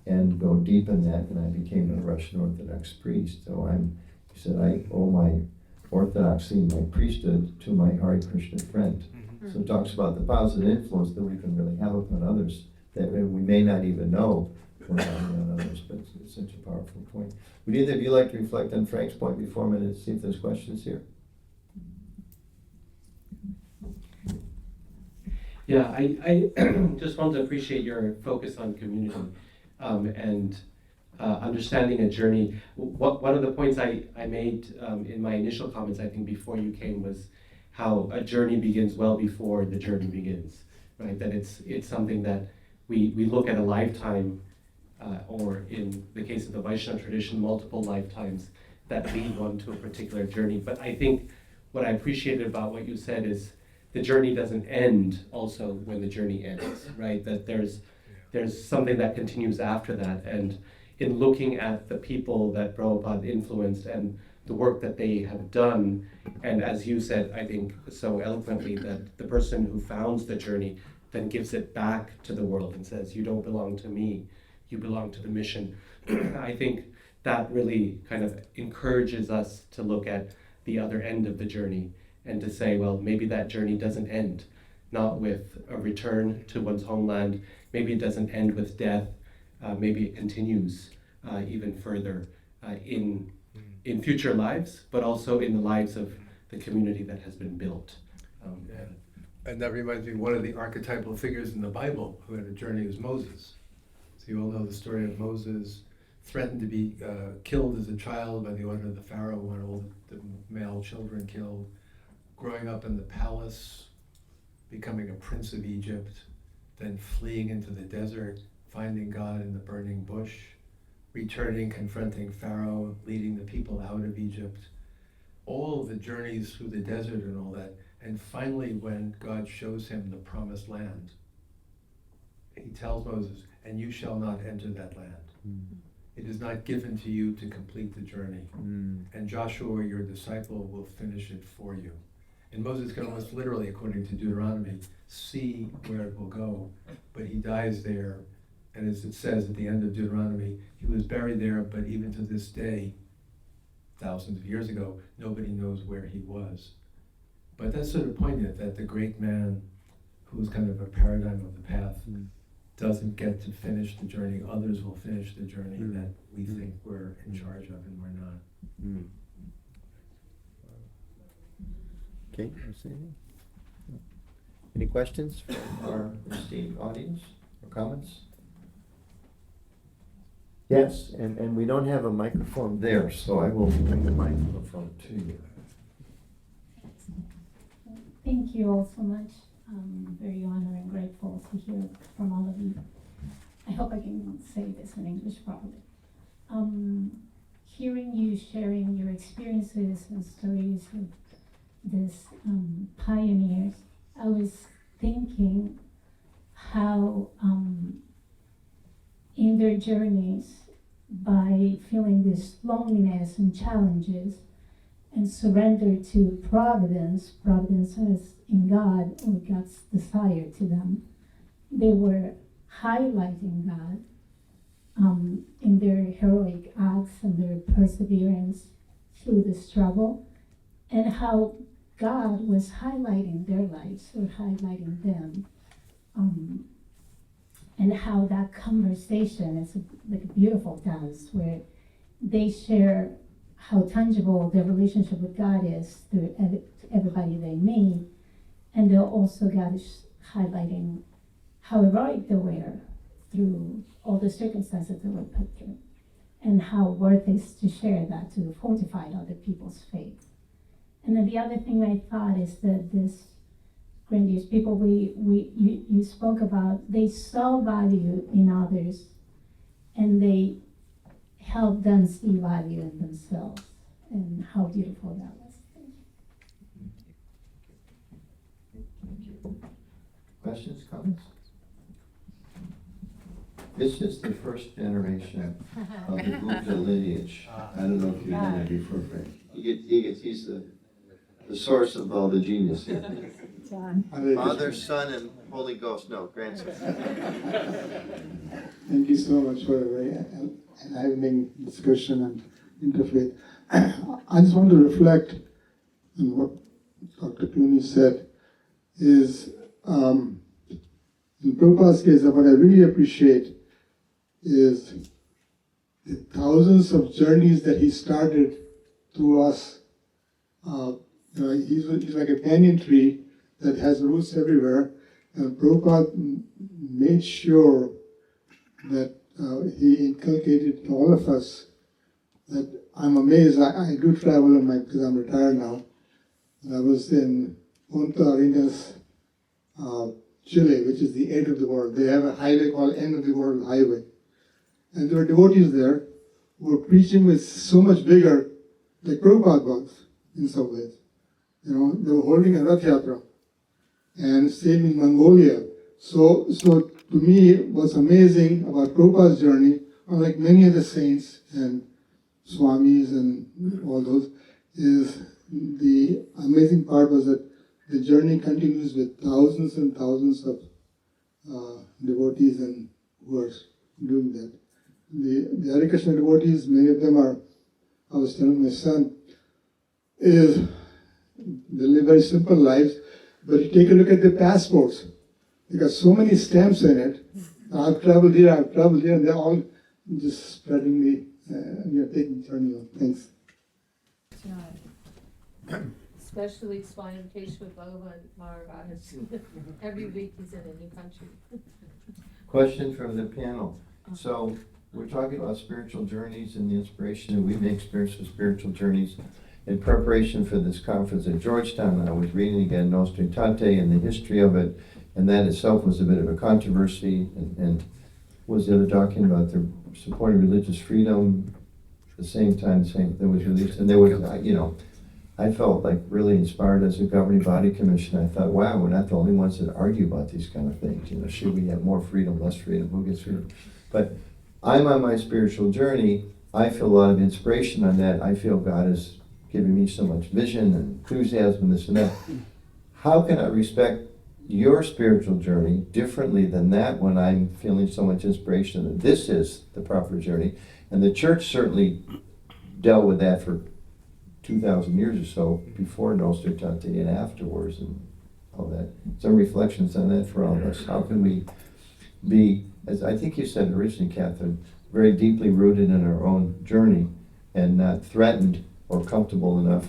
and go deep in that, and I became a Russian Orthodox priest. So he said, I owe my orthodoxy, my priesthood, to my Hare Krishna friend. So it talks about the positive influence that we can really have upon others that we may not even know we're having on others, but it's such a powerful point. Would either of you like to reflect on Frank's point before I'm going to see if there's questions here? Yeah, I just want to appreciate your focus on community and understanding a journey. One of the points I made in my initial comments, I think before you came, was how a journey begins well before the journey begins, right? That it's something that we look at a lifetime, or in the case of the Vaishnava tradition, multiple lifetimes that lead one to a particular journey. But I think what I appreciated about what you said is the journey doesn't end also when the journey ends, right? That there's something that continues after that. And in looking at the people that Prabhupada influenced and the work that they have done, and as you said, I think so eloquently, that the person who founds the journey then gives it back to the world and says, you don't belong to me, you belong to the mission. I think that really kind of encourages us to look at the other end of the journey and to say, well, maybe that journey doesn't end, not with a return to one's homeland, maybe it doesn't end with death, maybe it continues even further in future lives, but also in the lives of the community that has been built. And that reminds me, one of the archetypal figures in the Bible who had a journey was Moses. So you all know the story of Moses, threatened to be killed as a child by the order of the Pharaoh, wanted all the male children killed, growing up in the palace, becoming a prince of Egypt, then fleeing into the desert, finding God in the burning bush, returning, confronting Pharaoh, leading the people out of Egypt, all the journeys through the desert and all that. And finally, when God shows him the promised land, he tells Moses, and you shall not enter that land. It is not given to you to complete the journey. And Joshua, your disciple, will finish it for you. And Moses can almost literally, according to Deuteronomy, see where it will go. But he dies there. And as it says at the end of Deuteronomy, he was buried there, but even to this day, thousands of years ago, nobody knows where he was. But that's sort of poignant that the great man, who was kind of a paradigm of the path, doesn't get to finish the journey. Others will finish the journey that we think we're in charge of and we're not. Okay, any questions from our esteemed audience or comments? Yes, and we don't have a microphone there, so I will bring the microphone to you. Thank you all so much. I'm very honored and grateful to hear from all of you. I hope I can say this in English properly. Hearing you sharing your experiences and stories with these pioneers, I was thinking how in their journeys, by feeling this loneliness and challenges and surrender to providence as in God or God's desire to them, they were highlighting God in their heroic acts and their perseverance through the struggle, and how God was highlighting their lives or highlighting them, and how that conversation is like a beautiful dance where they share how tangible their relationship with God is through everybody they meet, and they'll also God is highlighting how heroic they were through all the circumstances they were put through, and how worth it is to share that, to fortify other people's faith. And then the other thing I thought is that this grandiose people you spoke about, they saw value in others, and they helped them see value in themselves, and how beautiful that was. Thank you. Questions, comments? This is the first generation of the Gupta lineage. I don't know if you've done it before, Frank. He's the source of all the genius here. John. Father, Son, and Holy Ghost. No, grandson. Thank you so much for a very enlightening discussion and interfaith. I just want to reflect on what Dr. Clooney said. is, in Prabhupada's case, what I really appreciate is the thousands of journeys that he started through us. He's like a banyan tree that has roots everywhere, and Prabhupada made sure that he inculcated to all of us that I'm amazed. I do travel because I'm retired now. And I was in Punta Arenas, Chile, which is the end of the world. They have a highway called End of the World Highway. And there were devotees there who were preaching with so much bigger, like Prabhupada was, in some ways. They were holding a Rath Yatra. And same in Mongolia. So to me, what's amazing about Prabhupada's journey, unlike many of the saints and Swamis and all those, is the amazing part was that the journey continues with thousands and thousands of devotees and who are doing that. The Hare Krishna devotees, many of them are, I was telling my son, they live very simple lives, but you take a look at their passports. They got so many stamps in it. I've traveled here, and they're all just spreading taking the journey on. Thanks. Especially Swami Bhagavan Maharaj. Every week he's in a new country. Question from the panel. So we're talking about spiritual journeys and the inspiration that we may experience with spiritual journeys. In preparation for this conference at Georgetown, I was reading again Nostra Aetate and the history of it, and that itself was a bit of a controversy. And was the other talking about the supporting religious freedom at the same time that was released, and there was, I felt like really inspired as a governing body commissioner. I thought, wow, we're not the only ones that argue about these kind of things. Should we have more freedom, less freedom, who gets freedom? But I'm on my spiritual journey. I feel a lot of inspiration on that. I feel God is giving me so much vision and enthusiasm, this and that. How can I respect your spiritual journey differently than that when I'm feeling so much inspiration that this is the proper journey? And the church certainly dealt with that for 2,000 years or so, before Nostra Aetate and afterwards, and all that. Some reflections on that for all of us. How can we be, as I think you said originally, Catherine, very deeply rooted in our own journey and not threatened or comfortable enough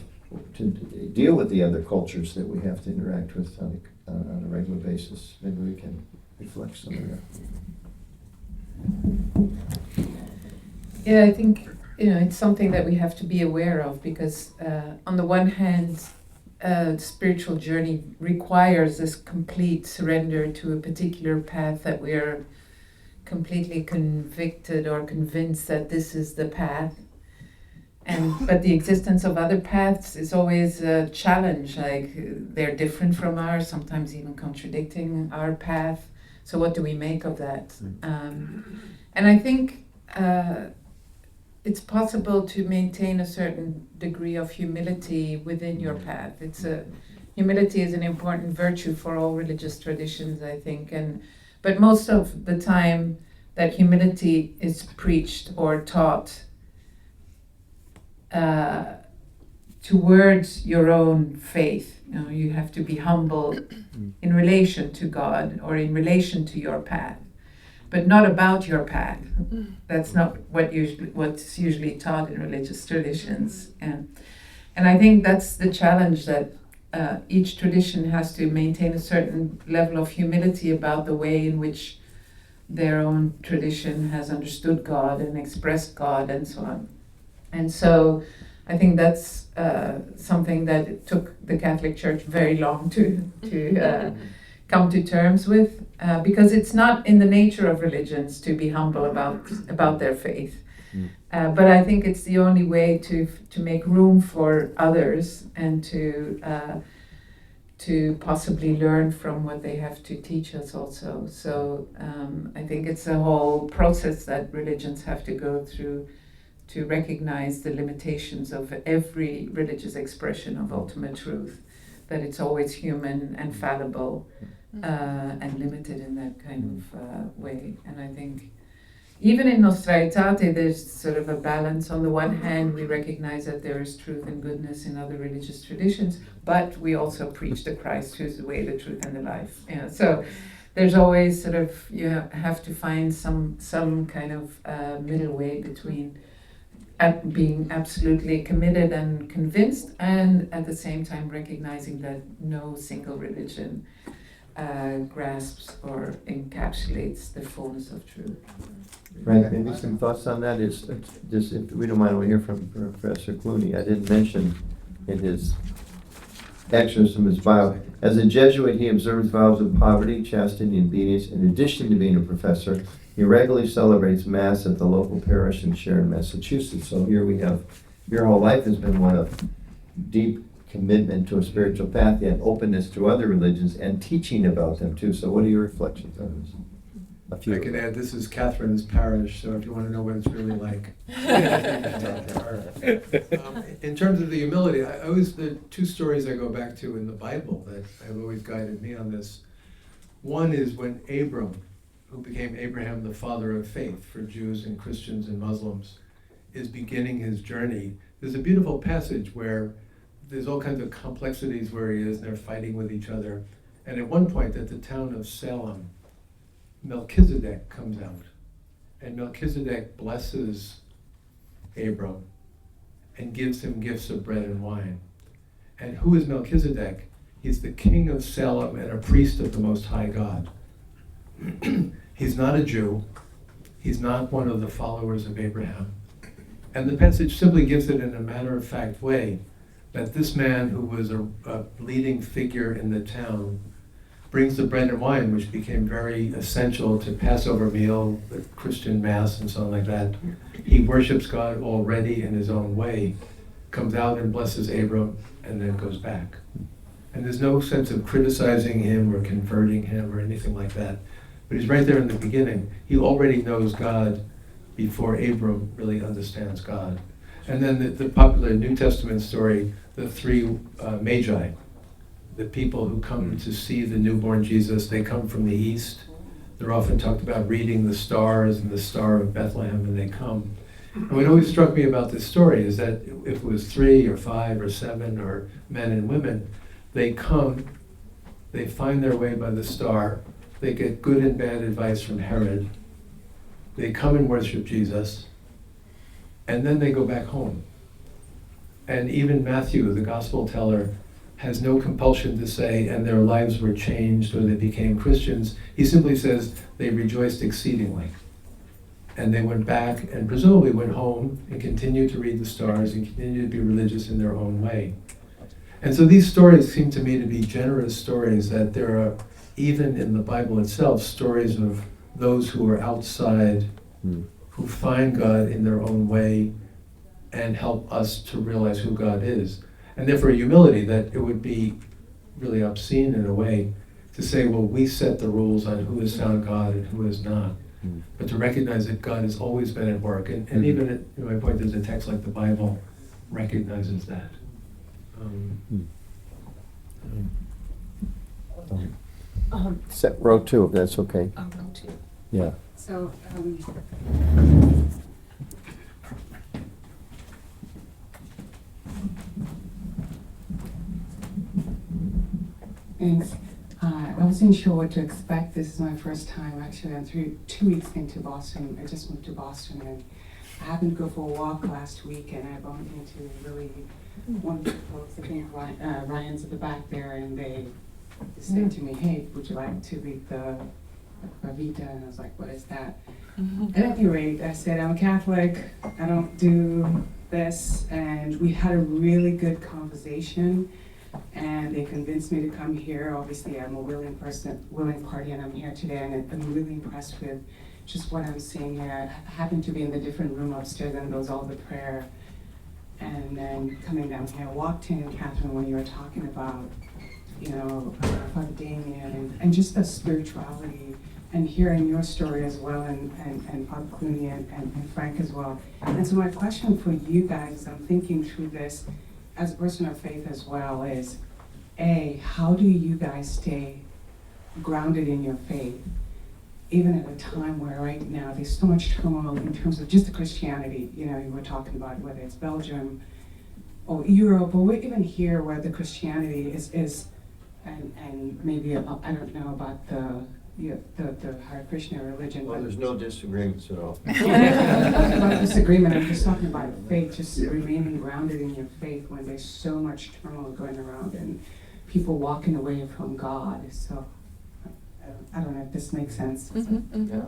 to deal with the other cultures that we have to interact with on a regular basis? Maybe we can reflect some of that. Yeah, I think it's something that we have to be aware of, because on the one hand, spiritual journey requires this complete surrender to a particular path that we are completely convicted or convinced that this is the path. But the existence of other paths is always a challenge. Like, they're different from ours, sometimes even contradicting our path. So what do we make of that? And I think it's possible to maintain a certain degree of humility within your path. Humility is an important virtue for all religious traditions, I think. But most of the time, that humility is preached or taught towards your own faith. You have to be humble in relation to God or in relation to your path, but not about your path. That's not what's usually taught in religious traditions. And I think that's the challenge, that each tradition has to maintain a certain level of humility about the way in which their own tradition has understood God and expressed God and so on. And so I think that's something that it took the Catholic Church very long to come to terms with, because it's not in the nature of religions to be humble about their faith. But I think it's the only way to make room for others and to possibly learn from what they have to teach us also. So I think it's a whole process that religions have to go through to recognize the limitations of every religious expression of ultimate truth, that it's always human and fallible and limited in that kind of way. And I think even in Nostraitate, there's sort of a balance. On the one hand, we recognize that there is truth and goodness in other religious traditions, but we also preach the Christ who's the way, the truth, and the life. So there's always sort of, you have to find some kind of middle way between being absolutely committed and convinced, and at the same time recognizing that no single religion grasps or encapsulates the fullness of truth. Frank, maybe some thoughts on that? It's just, if we don't mind, we'll hear from Professor Clooney. I didn't mention in his exorcism his vow. As a Jesuit, he observes vows of poverty, chastity, and obedience. In addition to being a professor, he regularly celebrates Mass at the local parish in Sharon, Massachusetts. So here we have, your whole life has been one of deep commitment to a spiritual path, yet openness to other religions and teaching about them too. So what are your reflections on this? I can add, this is Catherine's parish, so if you want to know what it's really like. In terms of the humility, there are two stories I go back to in the Bible that have always guided me on this. One is when Abram, who became Abraham, the father of faith for Jews and Christians and Muslims, is beginning his journey. There's a beautiful passage where there's all kinds of complexities where he is, and they're fighting with each other. And at one point, at the town of Salem, Melchizedek comes out, and Melchizedek blesses Abram and gives him gifts of bread and wine. And who is Melchizedek? He's the king of Salem and a priest of the Most High God. He's not a Jew. He's not one of the followers of Abraham. And the passage simply gives it in a matter-of-fact way that this man, who was a leading figure in the town, brings the bread and wine, which became very essential to Passover meal, the Christian Mass, and so on like that. He worships God already in his own way, comes out and blesses Abram, and then goes back. And there's no sense of criticizing him or converting him or anything like that. But he's right there in the beginning. He already knows God before Abram really understands God. And then the popular New Testament story, the three Magi, the people who come to see the newborn Jesus, they come from the east. They're often talked about reading the stars and the Star of Bethlehem, and they come. And what always struck me about this story is that if it was 3 or 5 or 7 or men and women, they come, they find their way by the star, they get good and bad advice from Herod, they come and worship Jesus, and then they go back home. And even Matthew, the gospel teller, has no compulsion to say, and their lives were changed or they became Christians. He simply says they rejoiced exceedingly. And they went back and presumably went home and continued to read the stars and continued to be religious in their own way. And so these stories seem to me to be generous stories, that there are, even in the Bible itself, stories of those who are outside, who find God in their own way and help us to realize who God is. And therefore humility, that it would be really obscene in a way to say, well, we set the rules on who has found God and who has not. But to recognize that God has always been at work. And even, my point is, a text like the Bible recognizes that. Set row 2, if that's okay. Row 2. Yeah. So, thanks. I wasn't sure what to expect. This is my first time, actually. I'm 2 weeks into Boston. I just moved to Boston, and I happened to go for a walk last week, and I bumped into really wonderful folks. I think Ryan's at the back there, and they said to me, hey, would you like to read the Bhagavad? And I was like, what is that? At any rate, I said, I'm a Catholic. I don't do this. And we had a really good conversation. And they convinced me to come here. Obviously, I'm a willing party, and I'm here today, and I'm really impressed with just what I'm seeing here. I happen to be in the different room upstairs, and goes all the prayer. And then coming down here, I walked in, Catherine, when you were talking about, Father Damien, and just the spirituality, and hearing your story as well, and Father Clooney and Frank as well. And so my question for you guys, I'm thinking through this, as a person of faith as well, is how do you guys stay grounded in your faith even at a time where right now there's so much turmoil in terms of just the Christianity, you know, you were talking about whether it's Belgium or Europe, or even here where the Christianity is and maybe, I don't know about the Hare Krishna religion. Well, there's no disagreements at all. I'm not talking about disagreement, I'm just talking about faith, just remaining grounded in your faith when there's so much turmoil going around and people walking away from God. So I don't know if this makes sense. Yeah.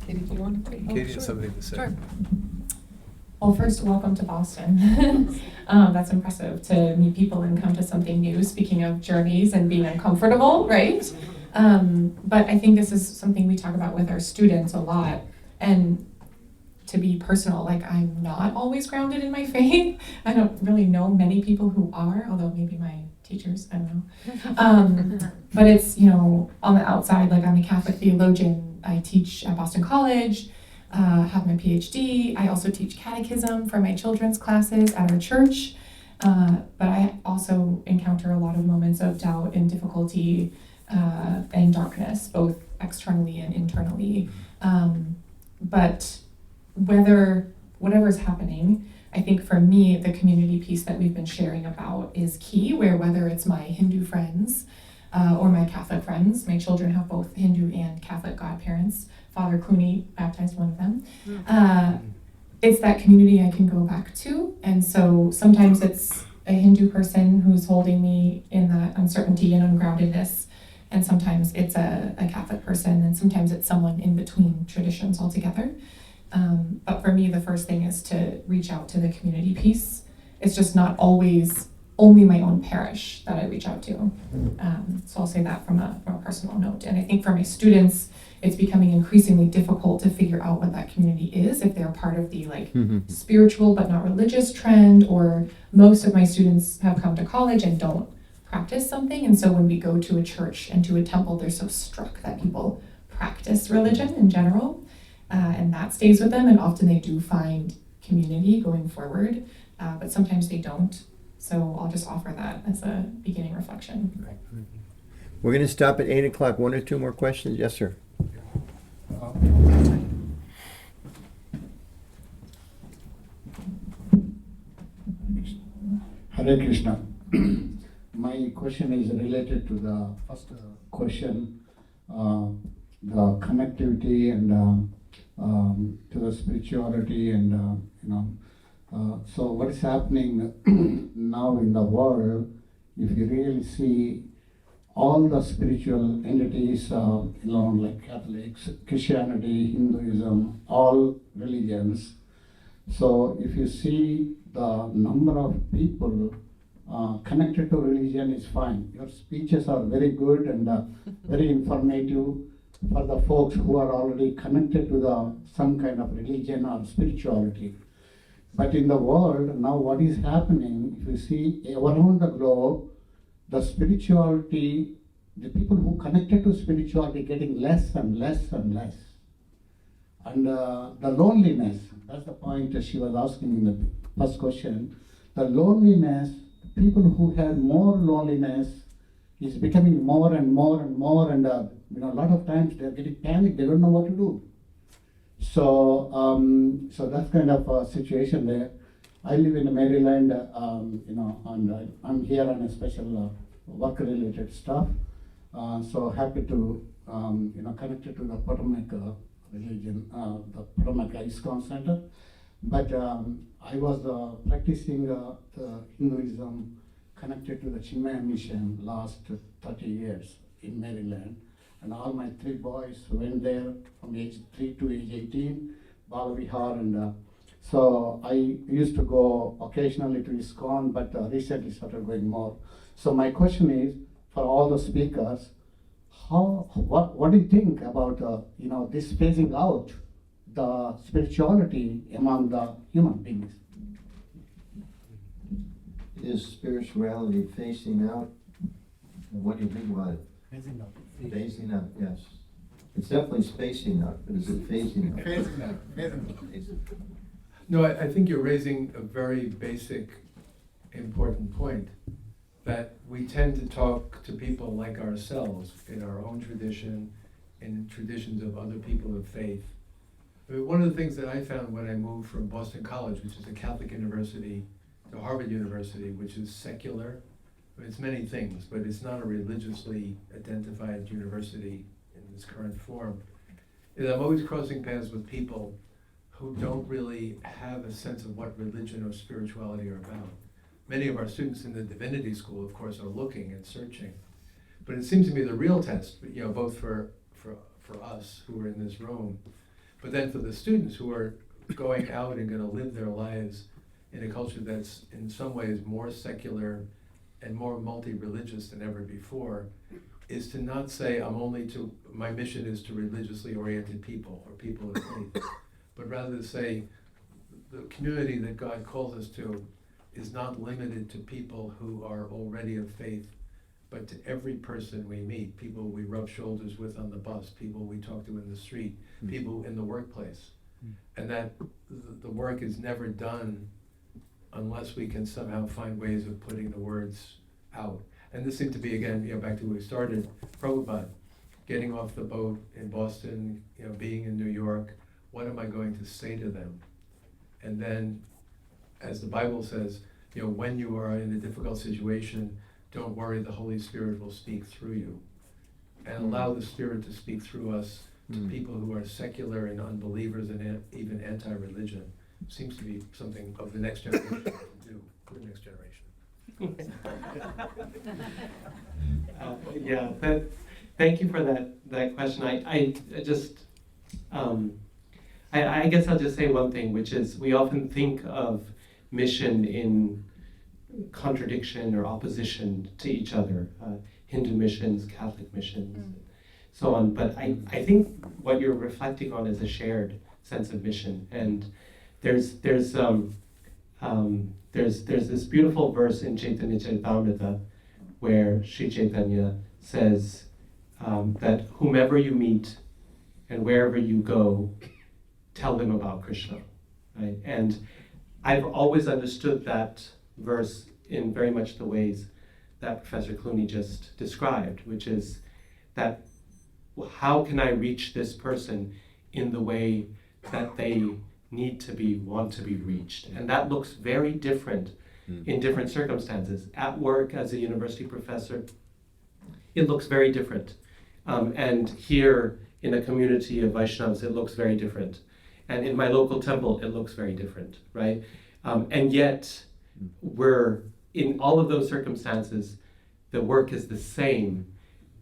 Katie, do you want to take? Katie has something to say. Sure. Well, first, welcome to Boston. That's impressive to meet people and come to something new, speaking of journeys and being uncomfortable, right? But I think this is something we talk about with our students a lot. And to be personal, like I'm not always grounded in my faith. I don't really know many people who are, although maybe my teachers, I don't know. But it's, you know, on the outside, like I'm a Catholic theologian. I teach at Boston College. Have my PhD. I also teach catechism for my children's classes at our church. But I also encounter a lot of moments of doubt and difficulty and darkness, both externally and internally. But whatever's happening, I think for me, the community piece that we've been sharing about is key, where whether it's my Hindu friends or my Catholic friends, my children have both Hindu and Catholic godparents. Father Clooney baptized one of them. It's that community I can go back to. And so sometimes it's a Hindu person who's holding me in that uncertainty and ungroundedness. And sometimes it's a Catholic person, and sometimes it's someone in between traditions altogether. But for me, the first thing is to reach out to the community piece. It's just not always only my own parish that I reach out to. So I'll say that from a personal note. And I think for my students, it's becoming increasingly difficult to figure out what that community is, if they're part of the spiritual but not religious trend, or most of my students have come to college and don't practice something. And so when we go to a church and to a temple, they're so struck that people practice religion in general. And that stays with them, and often they do find community going forward, but sometimes they don't. So I'll just offer that as a beginning reflection. We're going to stop at 8 o'clock. One or two more questions? Yes, sir. Hare Krishna. My question is related to the first question, the connectivity and to the spirituality and so what is happening now in the world, if you really see all the spiritual entities, like Catholics, Christianity, Hinduism, all religions. So if you see the number of people connected to religion is fine. Your speeches are very good and very informative for the folks who are already connected to some kind of religion or spirituality. But in the world, now what is happening, if you see around the globe, the spirituality, the people who connected to spirituality getting less and less and less. And the loneliness, that's the point that she was asking in the first question. The loneliness, people who have more loneliness is becoming more and more and more, and a lot of times they're getting panicked, they don't know what to do. So, so that's kind of a situation there. I live in Maryland, and I'm here on a special work-related stuff. So happy to, connected to the Potomac religion, the Potomac ISKCON Center. But I was practicing the Hinduism connected to the Chinmaya Mission last 30 years in Maryland. And all my 3 boys went there from age 3 to age 18, Balavihar, and so I used to go occasionally to ISKCON, but recently started going more. So my question is, for all the speakers, what do you think about this phasing out the spirituality among the human beings? Is spirituality phasing out? What do you think about it? Phasing out. Phasing out, yes. It's definitely spacing out, but is it phasing out? Phasing out. No, I think you're raising a very basic, important point. that we tend to talk to people like ourselves in our own tradition, in traditions of other people of faith. I mean, one of the things that I found when I moved from Boston College, which is a Catholic university, to Harvard University, which is secular, I mean, it's many things, but it's not a religiously identified university in its current form, is I'm always crossing paths with people who don't really have a sense of what religion or spirituality are about. Many of our students in the divinity school, of course, are looking and searching. But it seems to me the real test, you know, both for us who are in this room, but then for the students who are going out and going to live their lives in a culture that's in some ways more secular and more multi-religious than ever before, is to not say my mission is to religiously oriented people or people of faith, but rather to say the community that God calls us to is not limited to people who are already of faith, but to every person we meet, people we rub shoulders with on the bus, people we talk to in the street, people in the workplace. And that the work is never done unless we can somehow find ways of putting the words out. And this seemed to be, again, you know, back to where we started, Prabhupada, getting off the boat in Boston, you know, being in New York, what am I going to say to them? And then, as the Bible says, you know, when you are in a difficult situation, don't worry, the Holy Spirit will speak through you. And allow the Spirit to speak through us to people who are secular and unbelievers and even anti-religion. Seems to be something of the next generation to do for the next generation. Thank you for that question. I guess I'll just say one thing, which is we often think of mission in contradiction or opposition to each other, Hindu missions, Catholic missions, and so on. But I think what you're reflecting on is a shared sense of mission. And there's this beautiful verse in Chaitanya Charitamrita where Sri Chaitanya says that whomever you meet and wherever you go, tell them about Krishna, right? And I've always understood that verse in very much the ways that Professor Clooney just described, which is that how can I reach this person in the way that they want to be reached? And that looks very different in different circumstances. At work, as a university professor, it looks very different. And here in a community of Vaishnavas, it looks very different. And in my local temple, it looks very different, right? And yet, we're in all of those circumstances, the work is the same,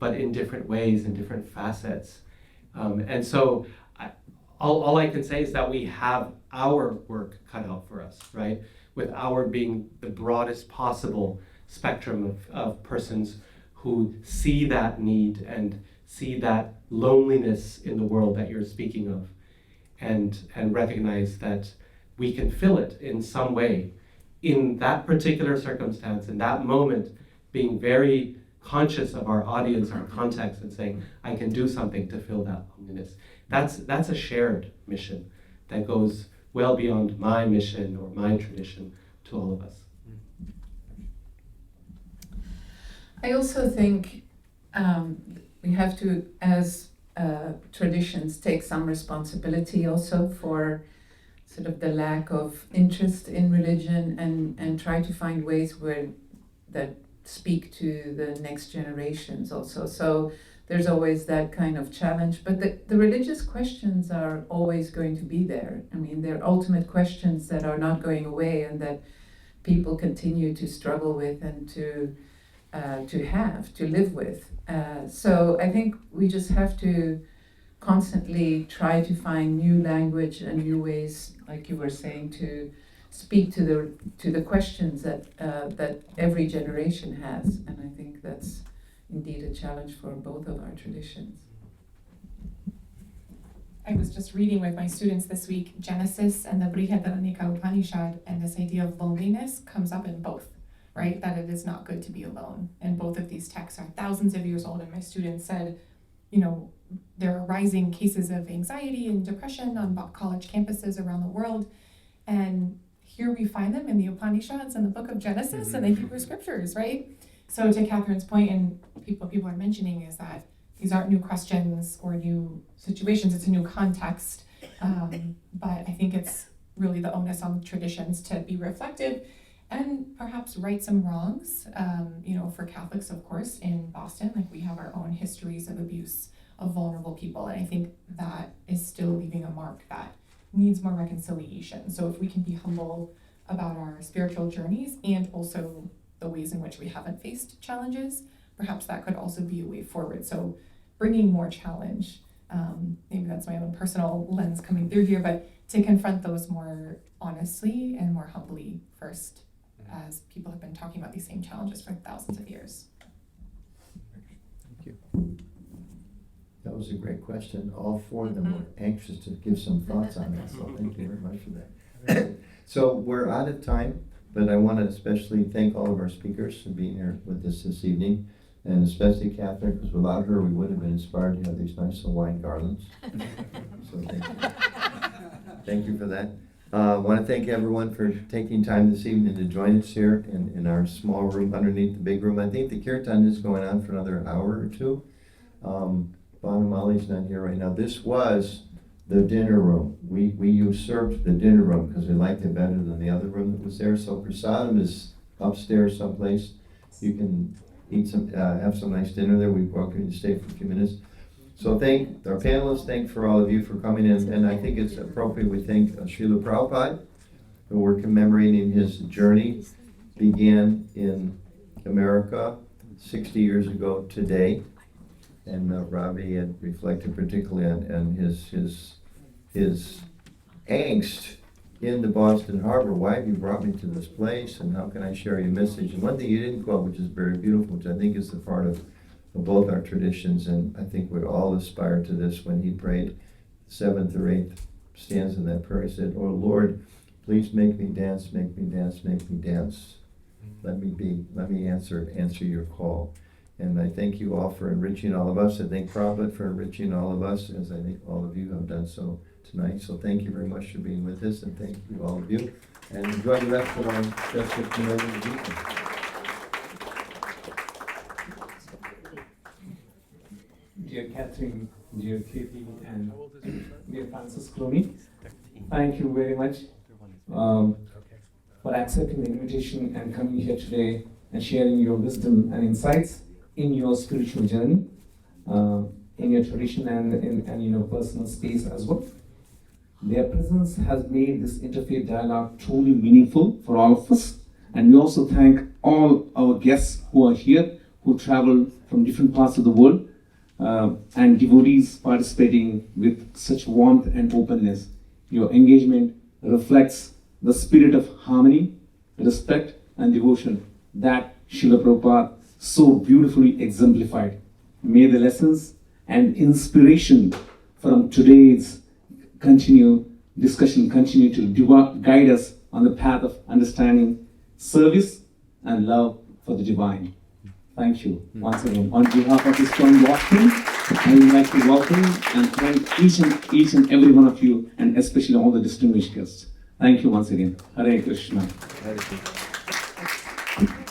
but in different ways, in different facets. And so all I can say is that we have our work cut out for us, right? With our being the broadest possible spectrum of persons who see that need and see that loneliness in the world that you're speaking of, and recognize that we can fill it in some way in that particular circumstance, in that moment, being very conscious of our audience, our context, and saying, I can do something to fill that loneliness. That's a shared mission that goes well beyond my mission or my tradition to all of us. I also think we have to, as traditions, take some responsibility also for sort of the lack of interest in religion and try to find ways that speak to the next generations also. So there's always that kind of challenge, but the religious questions are always going to be there. I mean, they're ultimate questions that are not going away and that people continue to struggle with and to live with. So I think we just have to constantly try to find new language and new ways, like you were saying, to speak to the questions that every generation has. And I think that's indeed a challenge for both of our traditions. I was just reading with my students this week Genesis and the Brihadaranyaka Upanishad, and this idea of loneliness comes up in both, right? That it is not good to be alone. And both of these texts are thousands of years old, and my students said, you know, there are rising cases of anxiety and depression on college campuses around the world, and here we find them in the Upanishads and the book of Genesis and the Hebrew scriptures, right? So to Catherine's point, and people are mentioning, is that these aren't new questions or new situations, it's a new context. But I think it's really the onus on traditions to be reflective and perhaps right some wrongs. For Catholics, of course, in Boston, like we have our own histories of abuse of vulnerable people. And I think that is still leaving a mark that needs more reconciliation. So if we can be humble about our spiritual journeys and also the ways in which we haven't faced challenges, perhaps that could also be a way forward. So bringing more challenge, maybe that's my own personal lens coming through here, but to confront those more honestly and more humbly first, as people have been talking about these same challenges for thousands of years. Thank you. That was a great question. All four of them were anxious to give some thoughts on that, so thank you very much for that. So we're out of time, but I want to especially thank all of our speakers for being here with us this evening, and especially Catherine, because without her we wouldn't have been inspired to have these nice Hawaiian garlands. So thank you. Thank you for that. I want to thank everyone for taking time this evening to join us here in our small room underneath the big room. I think the kirtan is going on for another hour or two. Banamali's not here right now. This was the dinner room. We usurped the dinner room because we liked it better than the other room that was there. So prasadam is upstairs someplace. You can eat have some nice dinner there. We welcome you to stay for a few minutes. So thank our panelists, thank for all of you for coming in, and I think it's appropriate we thank Srila Prabhupada, who we're commemorating his journey, began in America 60 years ago today, and Ravi had reflected particularly on his angst in the Boston Harbor. Why have you brought me to this place, and how can I share your message? And one thing you didn't quote, which is very beautiful, which I think is the part of both our traditions, and I think we all aspire to this. When he prayed the 7th or 8th stanza in that prayer, he said, "Oh Lord, please make me dance, make me dance, make me dance. Let me answer your call." And I thank you all for enriching all of us. I thank Prabhupada for enriching all of us, as I think all of you have done so tonight. So thank you very much for being with us, and thank you all of you. And enjoy the rest of our festive commemorative evening. Dear Catherine, dear Katie, and dear Francis Clooney, thank you very much for accepting the invitation and coming here today and sharing your wisdom and insights in your spiritual journey, in your tradition and in your personal space as well. Their presence has made this interfaith dialogue truly meaningful for all of us, and we also thank all our guests who are here, who travel from different parts of the world, and devotees participating with such warmth and openness. Your engagement reflects the spirit of harmony, respect, and devotion that Srila Prabhupada so beautifully exemplified. May the lessons and inspiration from today's discussion continue to guide us on the path of understanding, service, and love for the divine. Thank you once again. On behalf of ISKCON Boston, I would like to welcome and thank each and every one of you, and especially all the distinguished guests. Thank you once again. Hare Krishna. Hare Krishna.